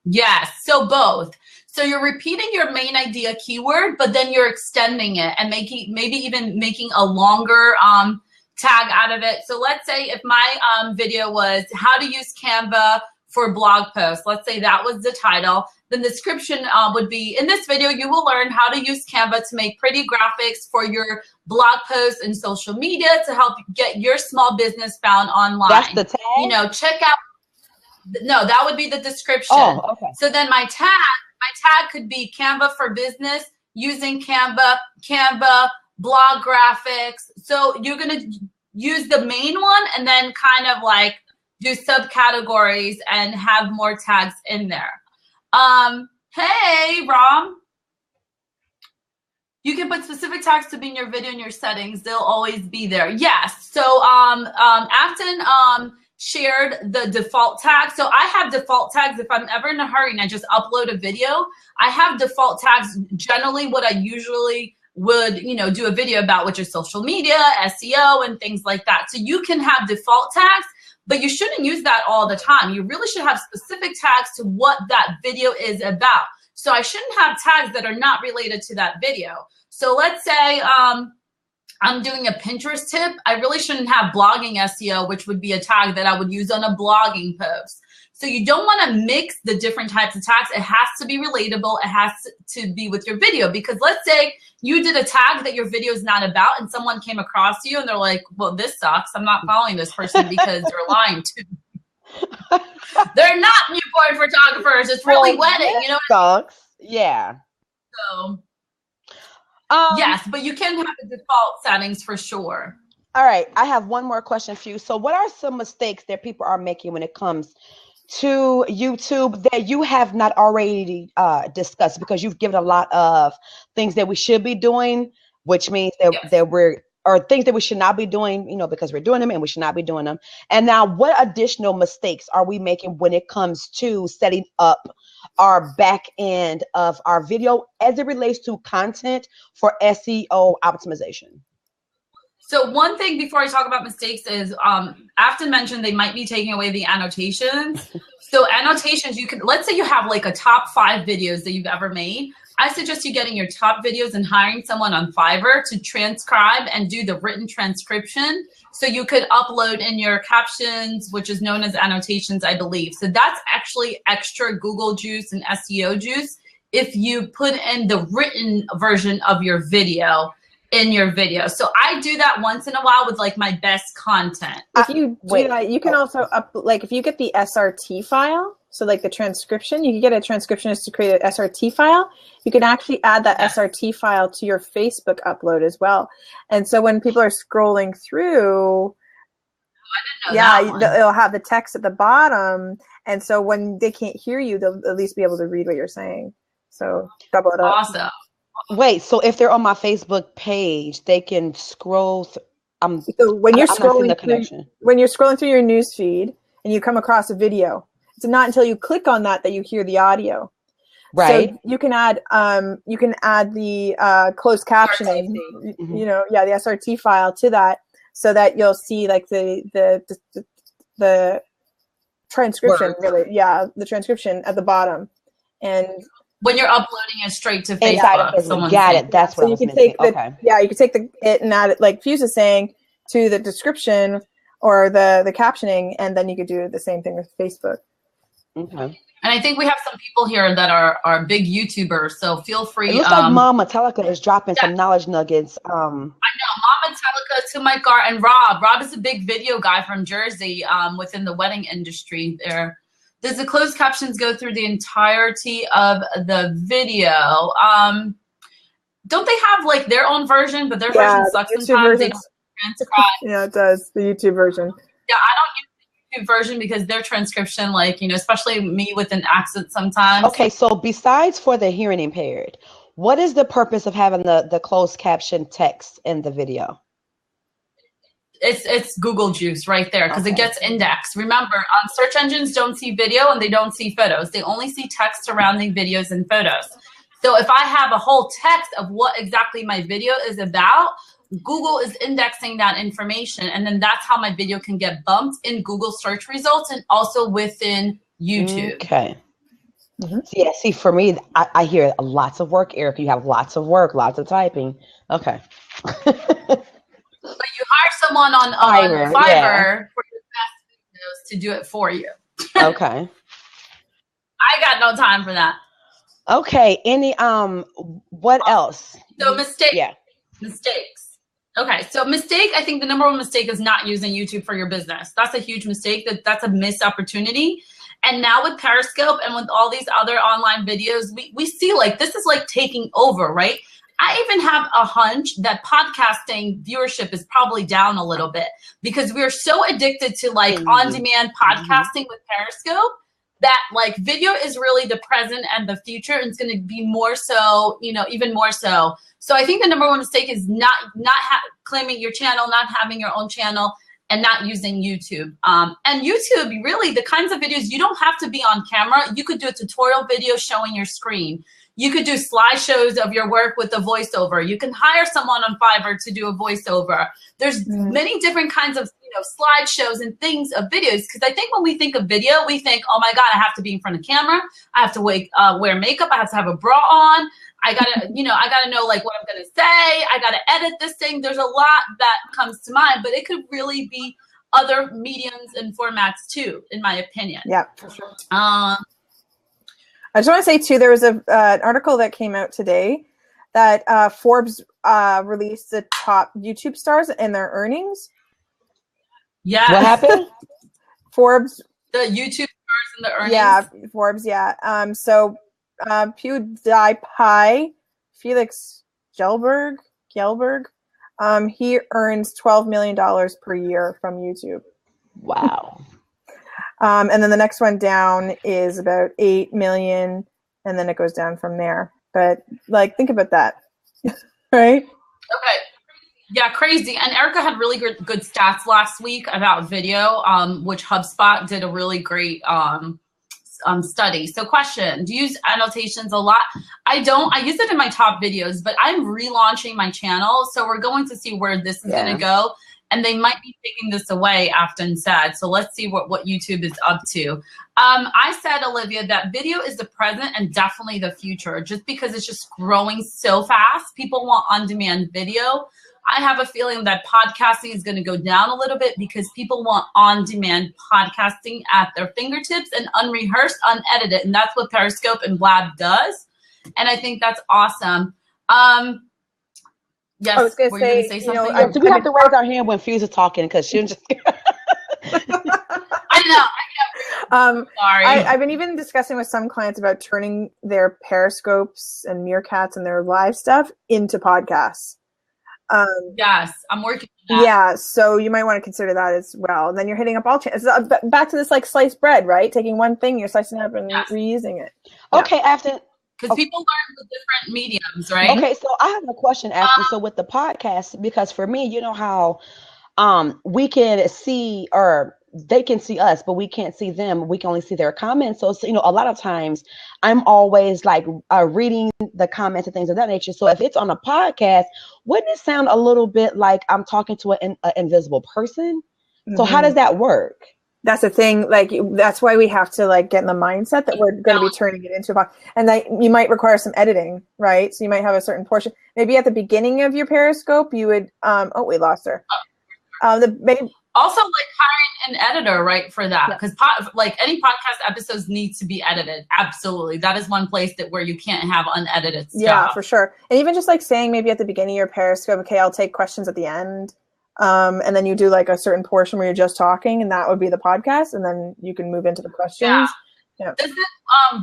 Yes, so both. So you're repeating your main idea keyword, but then you're extending it and maybe even making a longer tag out of it. So let's say if my video was how to use Canva for blog posts, let's say that was the title, then the description would be, in this video, you will learn how to use Canva to make pretty graphics for your blog posts and social media to help get your small business found online. That's the tag? You know, check out, no, that would be the description. Oh, okay. So then my tag could be Canva for business, using Canva, blog graphics. So you're going to use the main one and then kind of like do subcategories and have more tags in there. Hey, Rom. You can put specific tags to be in your video in your settings. They'll always be there. Yes. So Afton shared the default tag. So I have default tags. If I'm ever in a hurry and I just upload a video, I have default tags, generally what I usually would, you know, do a video about, which is social media, SEO, and things like that. So you can have default tags, but you shouldn't use that all the time. You really should have specific tags to what that video is about. So I shouldn't have tags that are not related to that video. So let's say I'm doing a Pinterest tip. I really shouldn't have blogging SEO, which would be a tag that I would use on a blogging post. So you don't want to mix the different types of tags. It has to be relatable. It has to be with your video, because let's say you did a tag that your video is not about and someone came across you and they're like, well, this sucks. I'm not following this person because they're lying to me. They're not newborn photographers. It's really wedding. You know what sucks. Yeah. So yes, but you can have the default settings for sure. All right. I have one more question for you. So what are some mistakes that people are making when it comes to YouTube that you have not already discussed? Because you've given a lot of things that we should be doing, which means that or things that we should not be doing, you know, because we're doing them and we should not be doing them. And now what additional mistakes are we making when it comes to setting up our back end of our video as it relates to content for SEO optimization? So one thing before I talk about mistakes is Afton mentioned they might be taking away the annotations. So annotations, you can, let's say you have like a top 5 videos that you've ever made. I suggest you getting your top videos and hiring someone on Fiverr to transcribe and do the written transcription. So you could upload in your captions, which is known as annotations, I believe. So that's actually extra Google juice and SEO juice if you put in the written version of your video in your video. So I do that once in a while with like my best content. If you do that, you can also like if you get the SRT file, so like the transcription, you can get a transcriptionist to create an SRT file. You can actually add that SRT file to your Facebook upload as well. And so when people are scrolling through, it'll have the text at the bottom. And so when they can't hear you, they'll at least be able to read what you're saying. So double it up. Awesome. Wait, so if they're on my Facebook page, they can scroll. So when you're scrolling through your news feed and you come across a video, it's not until you click on that you hear the audio. Right. So you can add the closed captioning, you know, the SRT file to that, so that you'll see like the transcription, really, the transcription at the bottom, and when you're uploading it straight to Facebook. Inside of Facebook. Got it. That's what I was missing. Okay. Yeah, you can take it and add it, like Fuse is saying, to the description or the captioning, and then you could do the same thing with Facebook. Okay. And I think we have some people here that are big YouTubers, so feel free. It looks like Mama Metallica is dropping some knowledge nuggets. I know, Mama Metallica, to my car, and Rob. Rob is a big video guy from Jersey within the wedding industry there. Does the closed captions go through the entirety of the video? Don't they have like their own version, but their version sucks sometimes? They don't transcribe. Yeah, it does. The YouTube version. Yeah, I don't use the YouTube version because their transcription, like, you know, especially me with an accent sometimes. Okay, so besides for the hearing impaired, what is the purpose of having the closed caption text in the video? It's Google juice right there, because it gets indexed. Remember, search engines don't see video and they don't see photos. They only see text surrounding videos and photos. So if I have a whole text of what exactly my video is about, Google is indexing that information. And then that's how my video can get bumped in Google search results and also within YouTube. Okay. Yeah, see, for me, I hear lots of work, Erica. You have lots of work, lots of typing. Okay. But you hire someone on Fiverr for your best videos to do it for you. Okay. I got no time for that. Okay. Any what else? So mistakes. Yeah. Mistakes. Okay. So mistake, I think the number one mistake is not using YouTube for your business. That's a huge mistake. That's a missed opportunity. And now with Periscope and with all these other online videos, we see like this is like taking over, right? I even have a hunch that podcasting viewership is probably down a little bit because we're so addicted to like on-demand podcasting with Periscope that like video is really the present and the future, and it's going to be more so, you know, even more so. So I think the number one mistake is not claiming your channel, not having your own channel, and not using YouTube. And YouTube, really, the kinds of videos, you don't have to be on camera. You could do a tutorial video showing your screen. You could do slideshows of your work with a voiceover. You can hire someone on Fiverr to do a voiceover. There's many different kinds of, you know, slideshows and things of videos. Because I think when we think of video, we think, oh my God, I have to be in front of camera. I have to wear makeup. I have to have a bra on. I gotta, you know, I gotta know like what I'm gonna say. I gotta edit this thing. There's a lot that comes to mind, but it could really be other mediums and formats too, in my opinion. Yeah, for sure. I just want to say too, there was an article that came out today that Forbes released the top YouTube stars and their earnings. Yeah. What happened? Forbes. The YouTube stars and the earnings. Yeah, Forbes. Yeah. So PewDiePie, Felix Gelberg, he earns $12 million per year from YouTube. Wow. And then the next one down is about 8 million, and then it goes down from there. But like, think about that, right? Okay. Yeah, crazy. And Erica had really good stats last week about video, which HubSpot did a really great study. So question, do you use annotations a lot? I don't. I use it in my top videos, but I'm relaunching my channel. So we're going to see where this is going to go. And they might be taking this away, Afton said. So let's see what YouTube is up to. I said, Olivia, that video is the present and definitely the future, just because it's just growing so fast. People want on-demand video. I have a feeling that podcasting is going to go down a little bit because people want on-demand podcasting at their fingertips and unrehearsed, unedited. And that's what Periscope and Blab does. And I think that's awesome. Yes, I was going to say something? You know, do we have to raise our hand when Fuse is talking? Because she'll just... I know. Sorry. I've been even discussing with some clients about turning their Periscopes and Meerkats and their live stuff into podcasts. Yes, I'm working on that. Yeah, so you might want to consider that as well. And then you're hitting up all channels. Back to this like sliced bread, right? Taking one thing, you're slicing it up and reusing it. Okay, Afton. Because people learn with different mediums, right? Okay, so I have a question, Afton. So with the podcast, because for me, you know how we can see, or they can see us, but we can't see them. We can only see their comments. So you know, a lot of times I'm always like reading the comments and things of that nature. So if it's on a podcast, wouldn't it sound a little bit like I'm talking to an invisible person? So how does that work? That's the thing. Like, that's why we have to like get in the mindset that we're going to be turning it into a podcast. And that you might require some editing, right? So you might have a certain portion. Maybe at the beginning of your Periscope, you would, oh, we lost her. Also, like hiring an editor, right, for that, because like any podcast episodes need to be edited. Absolutely, that is one place where you can't have unedited stuff. Yeah, for sure. And even just like saying maybe at the beginning of your Periscope, okay, I'll take questions at the end, and then you do like a certain portion where you're just talking, and that would be the podcast, and then you can move into the questions. Yeah. Is it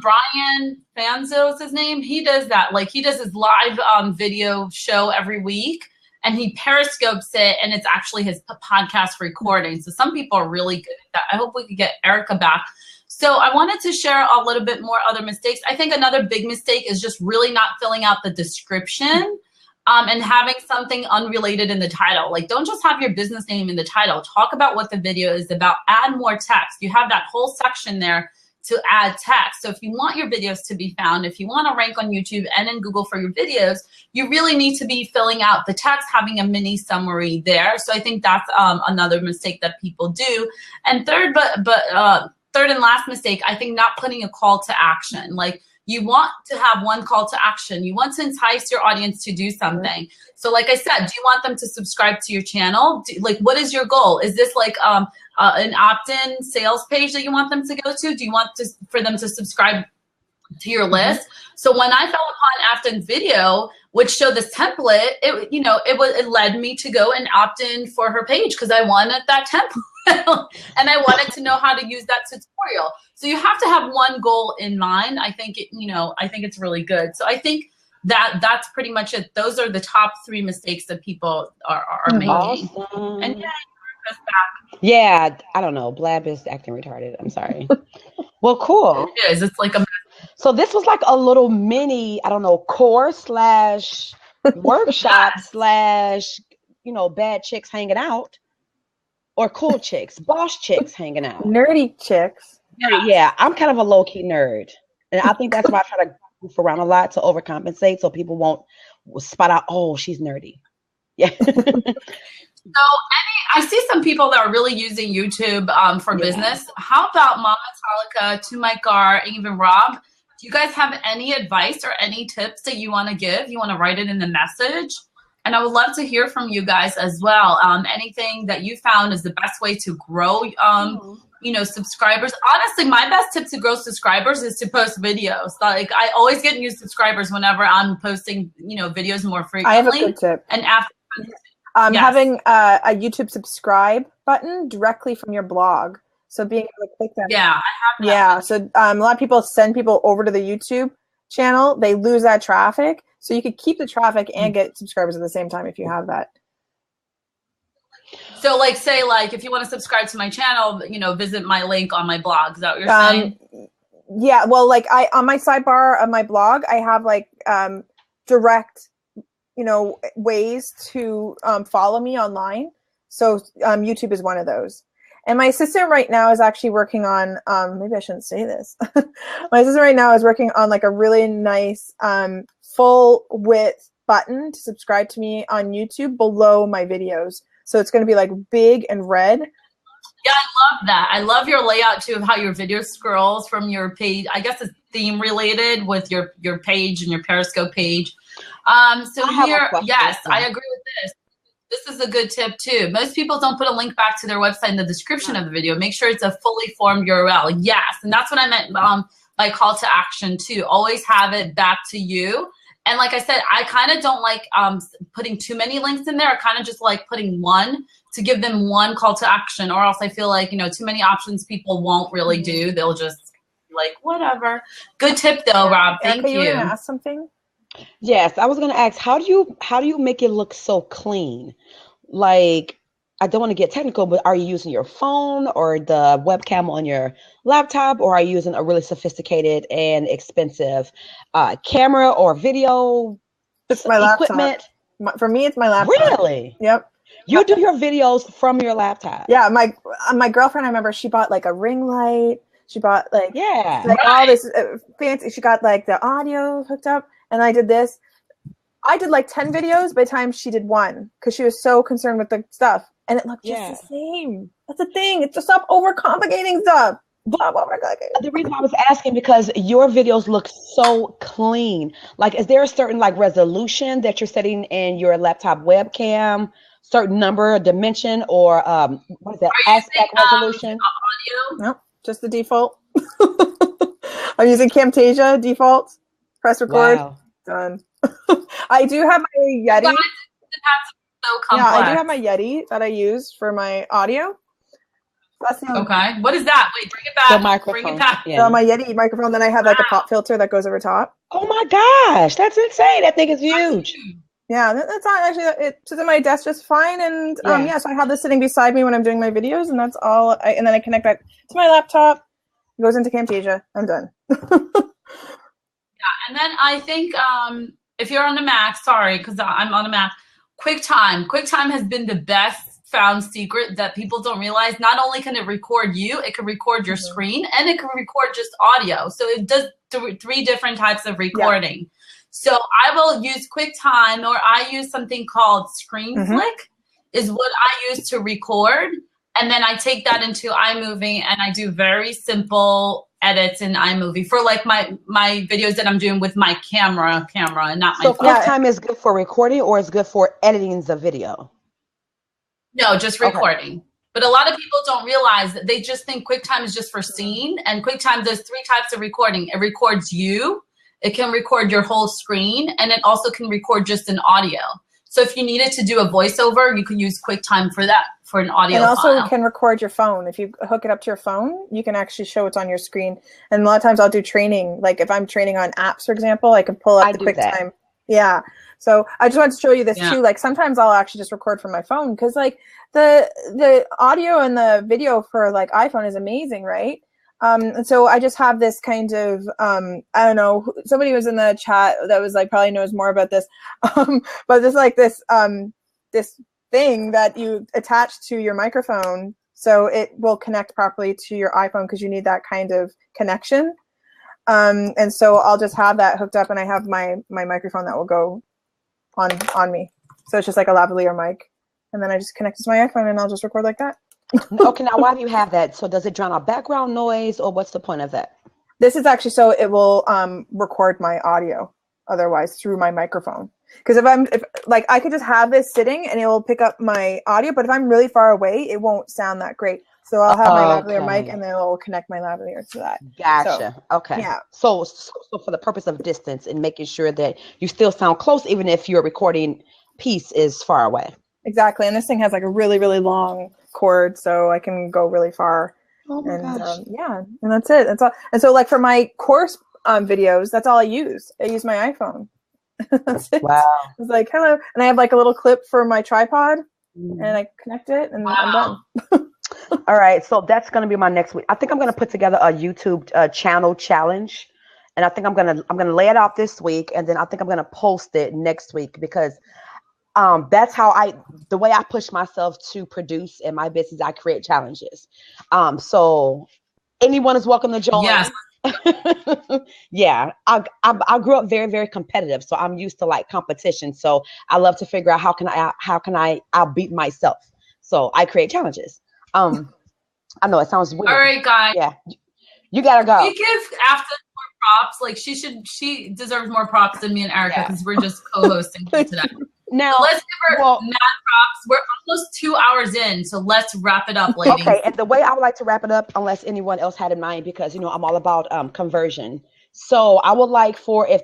Brian Fanzo is his name? He does that. Like he does his live video show every week. And he periscopes it, and it's actually his podcast recording. So some people are really good at that. I hope we could get Erica back. So I wanted to share a little bit more other mistakes. I think another big mistake is just really not filling out the description and having something unrelated in the title. Like, don't just have your business name in the title. Talk about what the video is about. Add more text. You have that whole section there to add text. So if you want your videos to be found, if you want to rank on YouTube and in Google for your videos, you really need to be filling out the text, having a mini summary there. So I think that's another mistake that people do. And third and last mistake, I think not putting a call to action. Like, you want to have one call to action. You want to entice your audience to do something. So like I said, do you want them to subscribe to your channel? Like, what is your goal? Is this like an opt-in sales page that you want them to go to? Do you want for them to subscribe to your list? So when I fell upon Afton's video, which showed this template, it led me to go and opt in for her page because I wanted that template. And I wanted to know how to use that tutorial. So you have to have one goal in mind. I think it's really good. So I think that's pretty much it. Those are the top 3 mistakes that people are making. Awesome. And yeah, I don't know. Blab is acting retarded. I'm sorry. Well, cool. It is. It's like a. So this was like a little mini, I don't know, course / workshop / bad chicks hanging out. Or cool chicks, boss chicks hanging out. Nerdy chicks. Yeah, I'm kind of a low-key nerd. And I think that's why I try to goof around a lot to overcompensate so people won't spot out, oh, she's nerdy. Yeah. So I see some people that are really using YouTube for business. How about Mama Talika, To My Gar, and even Rob? Do you guys have any advice or any tips that you want to give? You want to write it in the message? And I would love to hear from you guys as well. Anything that you found is the best way to grow, subscribers. Honestly, my best tip to grow subscribers is to post videos. Like, I always get new subscribers whenever I'm posting, videos more frequently. I have a good tip. And after having a YouTube subscribe button directly from your blog. So being able to click that. Yeah, I have that. Yeah. So a lot of people send people over to the YouTube channel. They lose that traffic. So you could keep the traffic and get subscribers at the same time if you have that. So like, say like, if you want to subscribe to my channel, visit my link on my blog. Is that what you're saying? Yeah. Well, like on my sidebar of my blog, I have like direct, ways to follow me online. So YouTube is one of those. And my assistant right now is actually working on, maybe I shouldn't say this. My assistant right now is working on like a really nice full width button to subscribe to me on YouTube below my videos. So it's going to be like big and red. Yeah, I love that. I love your layout too of how your video scrolls from your page. I guess it's theme related with your page and your Periscope page. So here, yes, I agree with this. This is a good tip too. Most people don't put a link back to their website in the description of the video. Make sure it's a fully formed URL. Yes, and that's what I meant by call to action too. Always have it back to you. And like I said, I kind of don't like putting too many links in there. I kind of just like putting one to give them one call to action, or else I feel like, too many options people won't really do. They'll just like, whatever. Good tip though, Rob. Thank you. You were going to ask something? Yes, I was going to ask, how do you make it look so clean? Like, I don't want to get technical, but are you using your phone or the webcam on your laptop, or are you using a really sophisticated and expensive camera or video equipment? For me, it's my laptop. Really? Yep. You do your videos from your laptop? Yeah, my girlfriend, I remember she bought like a ring light. She bought like all this fancy. She got like the audio hooked up, and I did this. I did like 10 videos by the time she did one because she was so concerned with the stuff. And it looked just the same. That's the thing. It's to stop overcomplicating stuff. Stop overcomplicating. The reason I was asking because your videos look so clean. Like, is there a certain like resolution that you're setting in your laptop webcam? Certain number, dimension, or what is that? Aspect resolution? Audio? Nope, just the default. I'm using Camtasia default. Press record. Wow. Done. I do have my Yeti. So complex. Yeah, I do have my Yeti that I use for my audio. That's the only Okay. What is that? Wait, bring it back. The microphone. Bring it back. Yeah. So my Yeti microphone. Then I have like a pop filter that goes over top. Oh my gosh, that's insane. That thing is huge. Yeah, that's not actually, it sits on my desk just fine. And so I have this sitting beside me when I'm doing my videos, and that's all. And then I connect that to my laptop. It goes into Camtasia. I'm done. And then I think if you're on the Mac, sorry, because I'm on a Mac, QuickTime has been the best found secret that people don't realize. Not only can it record you, it can record your screen, and it can record just audio. So it does three different types of recording. Yeah. So I will use QuickTime, or I use something called ScreenFlick is what I use to record. And then I take that into iMovie and I do very simple edits in iMovie for like my videos that I'm doing with my camera and not my phone. So QuickTime is good for recording, or is good for editing the video? No, just recording. Okay. But a lot of people don't realize that they just think QuickTime is just for scene. And QuickTime does three types of recording. It records you, it can record your whole screen, and it also can record just an audio. So if you needed to do a voiceover, you can use QuickTime for that, for an audio file. And also can record your phone. If you hook it up to your phone, you can actually show what's on your screen. And a lot of times I'll do training. Like if I'm training on apps, for example, I can pull up the QuickTime. Yeah. So I just wanted to show you this too. Like sometimes I'll actually just record from my phone, because like the audio and the video for like iPhone is amazing, right? And so I just have this kind of, I don't know, somebody was in the chat that was like, probably knows more about this. But there's like this thing that you attach to your microphone, so it will connect properly to your iPhone, because you need that kind of connection. And so I'll just have that hooked up, and I have my microphone that will go on me. So it's just like a lavalier mic. And then I just connect it to my iPhone, and I'll just record like that. Okay, now why do you have that? So does it drown out background noise, or what's the point of that? This is actually so it will record my audio otherwise through my microphone. Because if like I could just have this sitting and it will pick up my audio, but if I'm really far away, it won't sound that great. So I'll have my lavalier mic, and then it will connect my lavalier to that. Gotcha. So, okay. Yeah. So for the purpose of distance and making sure that you still sound close, even if your recording piece is far away. Exactly. And this thing has like a really, really long cord, so I can go really far. Oh my gosh. And that's it. That's all. And so like for my course videos, that's all I use. I use my iPhone. That's it. Wow. It's like, hello. And I have like a little clip for my tripod, and I connect it, and I'm done. All right. So that's going to be my next week. I think I'm going to put together a YouTube channel challenge. And I think I'm going to lay it out this week, and then I think I'm going to post it next week, because that's how the way I push myself to produce in my business, I create challenges. So anyone is welcome to join. Yes. Yeah. I grew up very, very competitive. So I'm used to like competition. So I love to figure out how can I outbeat myself. So I create challenges. I know it sounds weird. All right, guys. Yeah. You gotta go. We give Afton more props. Like she deserves more props than me and Erica, because we're just co-hosting today. Now, so let's give her mad props. We're almost 2 hours in, so let's wrap it up, ladies. Okay, and the way I would like to wrap it up, unless anyone else had in mind, because I'm all about conversion. So I would like for if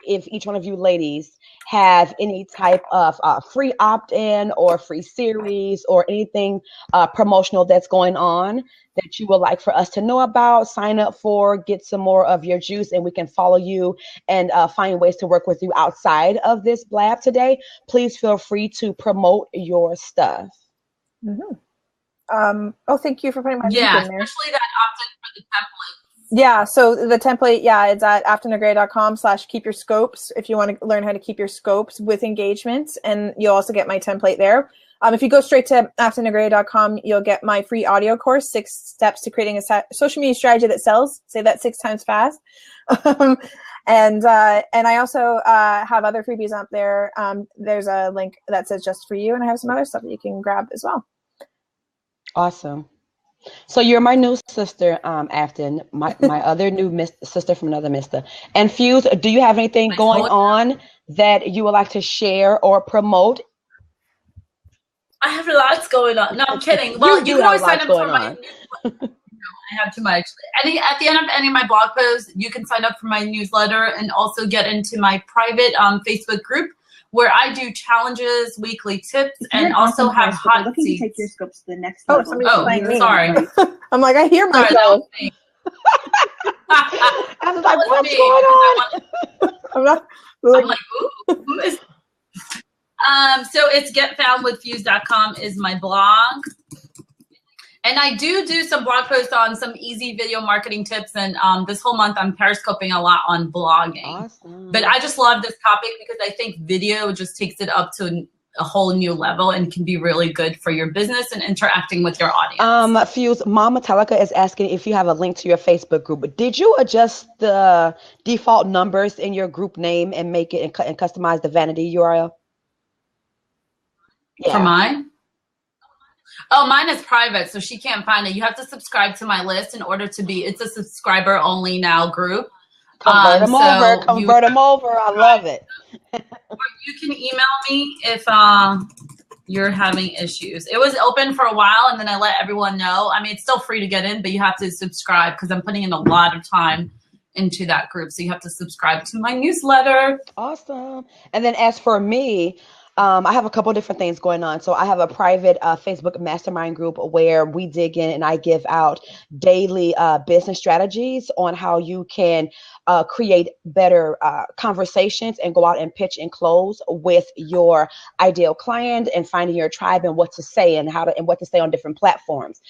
each one of you ladies have any type of free opt-in or free series or anything promotional that's going on that you would like for us to know about, sign up for, get some more of your juice, and we can follow you and find ways to work with you outside of this blab today, please feel free to promote your stuff. Mm-hmm. Thank you for putting my link in there. Especially that opt-in for the template. Yeah, so the template, it's at aftonegrea.com/keepyourscopes if you want to learn how to keep your scopes with engagements, and you'll also get my template there. If you go straight to aftonegrea.com, you'll get my free audio course, 6 steps to creating a social media strategy that sells. Say that 6 times fast. And I also have other freebies up there. There's a link that says just for you, and I have some other stuff that you can grab as well. Awesome. So you're my new sister, Afton, my other new sister from another mister. And Fuse, do you have anything going on that you would like to share or promote? I have lots going on. No, I'm kidding. Well, you can always sign up for my newsletter. I have too much. At the end of any of my blog posts, you can sign up for my newsletter and also get into my private Facebook group where I do challenges, weekly tips, and also have hot seats. Take your scopes to the next level. Sorry. I'm like, I hear myself. I was like, what's going on? I'm like, ooh, who is? So it's getfoundwithfuse.com is my blog. And I do some blog posts on some easy video marketing tips. And this whole month, I'm periscoping a lot on blogging. Awesome. But I just love this topic because I think video just takes it up to a whole new level and can be really good for your business and interacting with your audience. Fuse, Mama Metallica is asking if you have a link to your Facebook group. Did you adjust the default numbers in your group name and make it and customize the vanity URL? Yeah. For mine? Oh, mine is private, so she can't find it. You have to subscribe to my list in order to be, it's a subscriber only now group. Convert them over. I love it. Or you can email me if you're having issues. It was open for a while and then I let everyone know. I mean, it's still free to get in, but you have to subscribe because I'm putting in a lot of time into that group. So you have to subscribe to my newsletter. Awesome. And then as for me, I have a couple different things going on. So I have a private Facebook mastermind group where we dig in and I give out daily business strategies on how you can create better conversations and go out and pitch and close with your ideal client and finding your tribe and what to say and what to say on different platforms.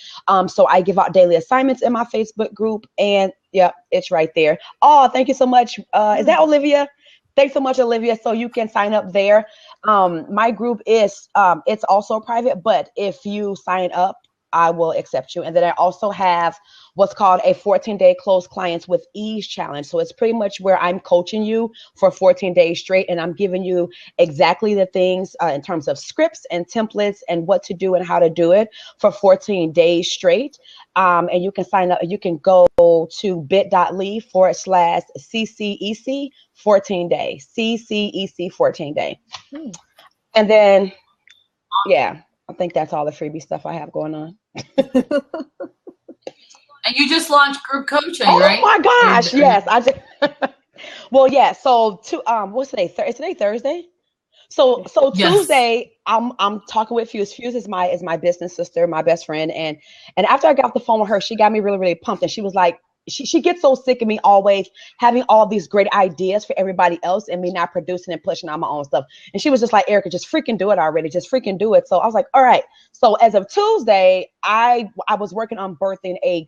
So I give out daily assignments in my Facebook group, and yeah, it's right there. Oh, thank you so much. Is that Olivia? Thanks so much, Olivia. So you can sign up there. My group is, it's also private, but if you sign up, I will accept you. And then I also have what's called a 14-day close clients with ease challenge. So it's pretty much where I'm coaching you for 14 days straight. And I'm giving you exactly the things in terms of scripts and templates and what to do and how to do it for 14 days straight. And you can sign up. You can go to bit.ly/CCEC 14 day, CCEC 14 day. And then, yeah, I think that's all the freebie stuff I have going on. And you just launched group coaching, right? Oh my gosh, yes. I just well, yeah. So what's today? Is today Thursday? So yes. Tuesday, I'm talking with Fuse. Fuse is my business sister, my best friend, and after I got off the phone with her, she got me really, really pumped, and she was like, she gets so sick of me always having all these great ideas for everybody else and me not producing and pushing out my own stuff. And she was just like, Erica, just freaking do it already. Just freaking do it. So I was like, all right. So as of Tuesday, I was working on birthing a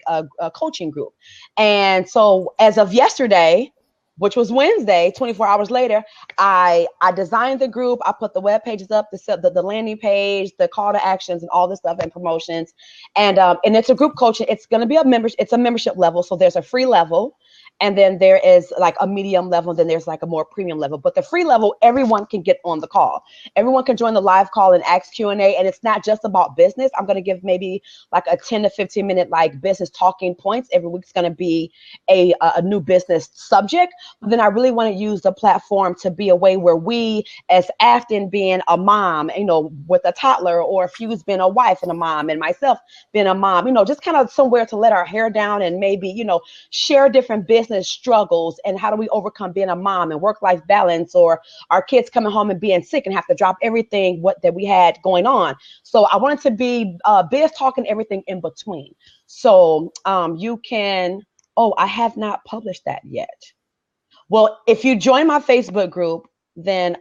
coaching group. And so as of yesterday, which was Wednesday, 24 hours later, I designed the group. I put the web pages up, the landing page, the call to actions, and all this stuff and promotions. And it's a group coaching. It's going to be it's a membership level. So there's a free level, and then there is like a medium level, and then there's like a more premium level. But the free level, everyone can get on the call. Everyone can join the live call and ask Q&A. And it's not just about business. I'm going to give maybe like a 10 to 15 minute like business talking points. Every week's going to be a new business subject. But then I really want to use the platform to be a way where we, as Afton being a mom, with a toddler, or Fuse being a wife and a mom, and myself being a mom, just kind of somewhere to let our hair down and maybe, share different business struggles and how do we overcome being a mom and work-life balance, or our kids coming home and being sick and have to drop everything that we had going on. So I wanted to be biz talk and everything in between. So you can, I have not published that yet. Well, if you join my Facebook group, then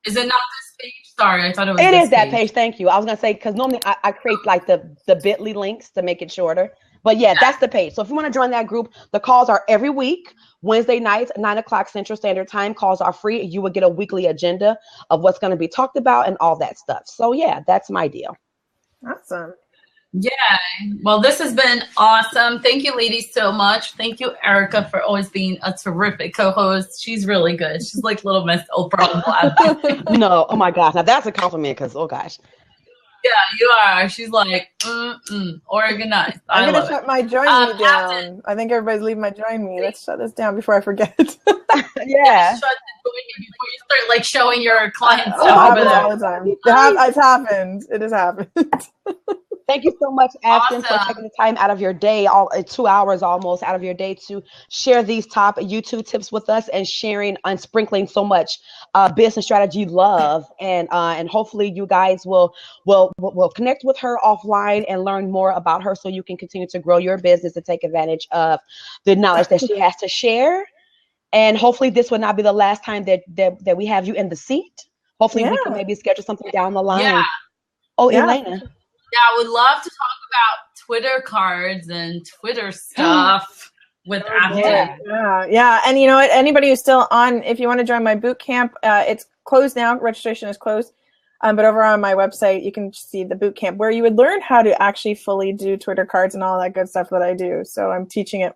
is it not this page? Sorry, I thought it was. It is that page. Thank you. I was gonna say because normally I create like the bit.ly links to make it shorter. But yeah, that's the page. So if you want to join that group, the calls are every week, Wednesday nights, 9 o'clock Central Standard Time. Calls are free. You will get a weekly agenda of what's going to be talked about and all that stuff. So yeah, that's my deal. Awesome. Yeah. Well, this has been awesome. Thank you, ladies, so much. Thank you, Erica, for always being a terrific co-host. She's really good. She's like little Miss Oprah. No, oh my gosh. Now that's a compliment because, oh gosh. Yeah, you are. She's like, organized. I'm going to shut my join me down. Afton. I think everybody's leaving my join me. Let's shut this down before I forget. Yeah. Shut the join me before you start like showing your clients all the time. It's happened. It has happened. Thank you so much, Afton, for taking the time out of your day, 2 hours almost out of your day, to share these top YouTube tips with us and sharing and sprinkling so much business strategy love. And hopefully you guys will connect with her offline and learn more about her so you can continue to grow your business and take advantage of the knowledge that she has to share. And hopefully this will not be the last time that we have you in the seat. Hopefully we can maybe schedule something down the line. Yeah. Oh, yeah. Elena. Yeah, I would love to talk about Twitter cards and Twitter stuff with Afton. Yeah. And you know what? Anybody who's still on, if you want to join my boot camp, it's closed now. Registration is closed. But over on my website, you can see the boot camp where you would learn how to actually fully do Twitter cards and all that good stuff that I do. So I'm teaching it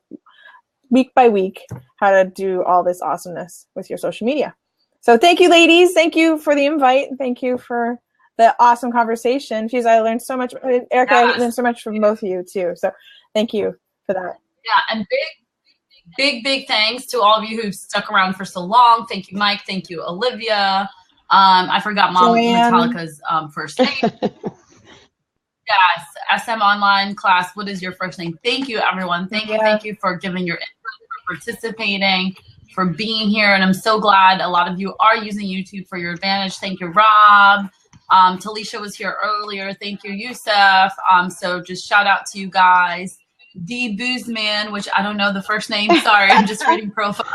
week by week how to do all this awesomeness with your social media. So thank you, ladies. Thank you for the invite. Thank you for the awesome conversation. Feuza, I learned so much. Erica, I learned so much from both of you too. So thank you for that. Yeah, and big thanks to all of you who've stuck around for so long. Thank you, Mike. Thank you, Olivia. I forgot Mom Metallica's first name. Yes, SM Online class. What is your first name? Thank you, everyone. Thank you for giving your input, for participating, for being here. And I'm so glad a lot of you are using YouTube for your advantage. Thank you, Rob. Talisha was here earlier. Thank you, Yusuf. So just shout out to you guys. D Boozman, which I don't know the first name. Sorry, I'm just reading profile.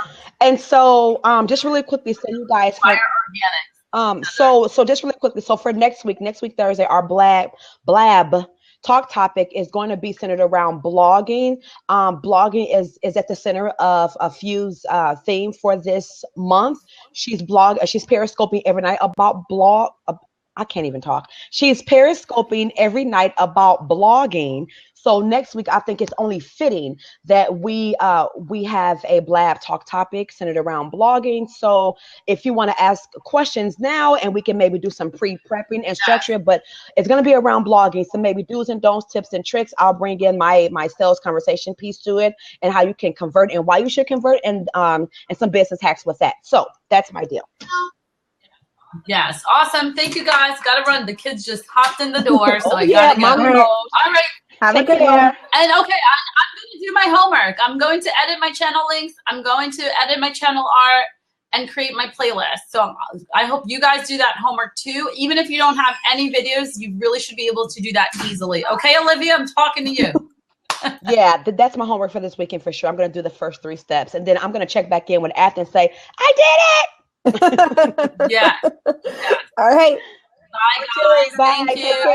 And so just really quickly, so you guys Fire Organics. So just really quickly, so for next week Thursday, our blab talk topic is going to be centered around blogging. Blogging is at the center of a Feu's theme for this month. She's periscoping every night about I can't even talk. She's periscoping every night about blogging. So next week, I think it's only fitting that we have a blab talk topic centered around blogging. So if you want to ask questions now, and we can maybe do some pre-prepping and structure, but it's going to be around blogging. So maybe do's and don'ts, tips and tricks. I'll bring in my sales conversation piece to it, and how you can convert and why you should convert, and some business hacks with that. So that's my deal. Yes, awesome. Thank you, guys. Got to run. The kids just hopped in the door, so I got to go. All right. Have a good one. And okay, I'm going to do my homework. I'm going to edit my channel links. I'm going to edit my channel art and create my playlist. So I hope you guys do that homework too. Even if you don't have any videos, you really should be able to do that easily. Okay, Olivia, I'm talking to you. Yeah, that's my homework for this weekend for sure. I'm going to do the first 3 steps, and then I'm going to check back in with Afton and say, I did it. Yeah. All right. Bye, guys. Thank you.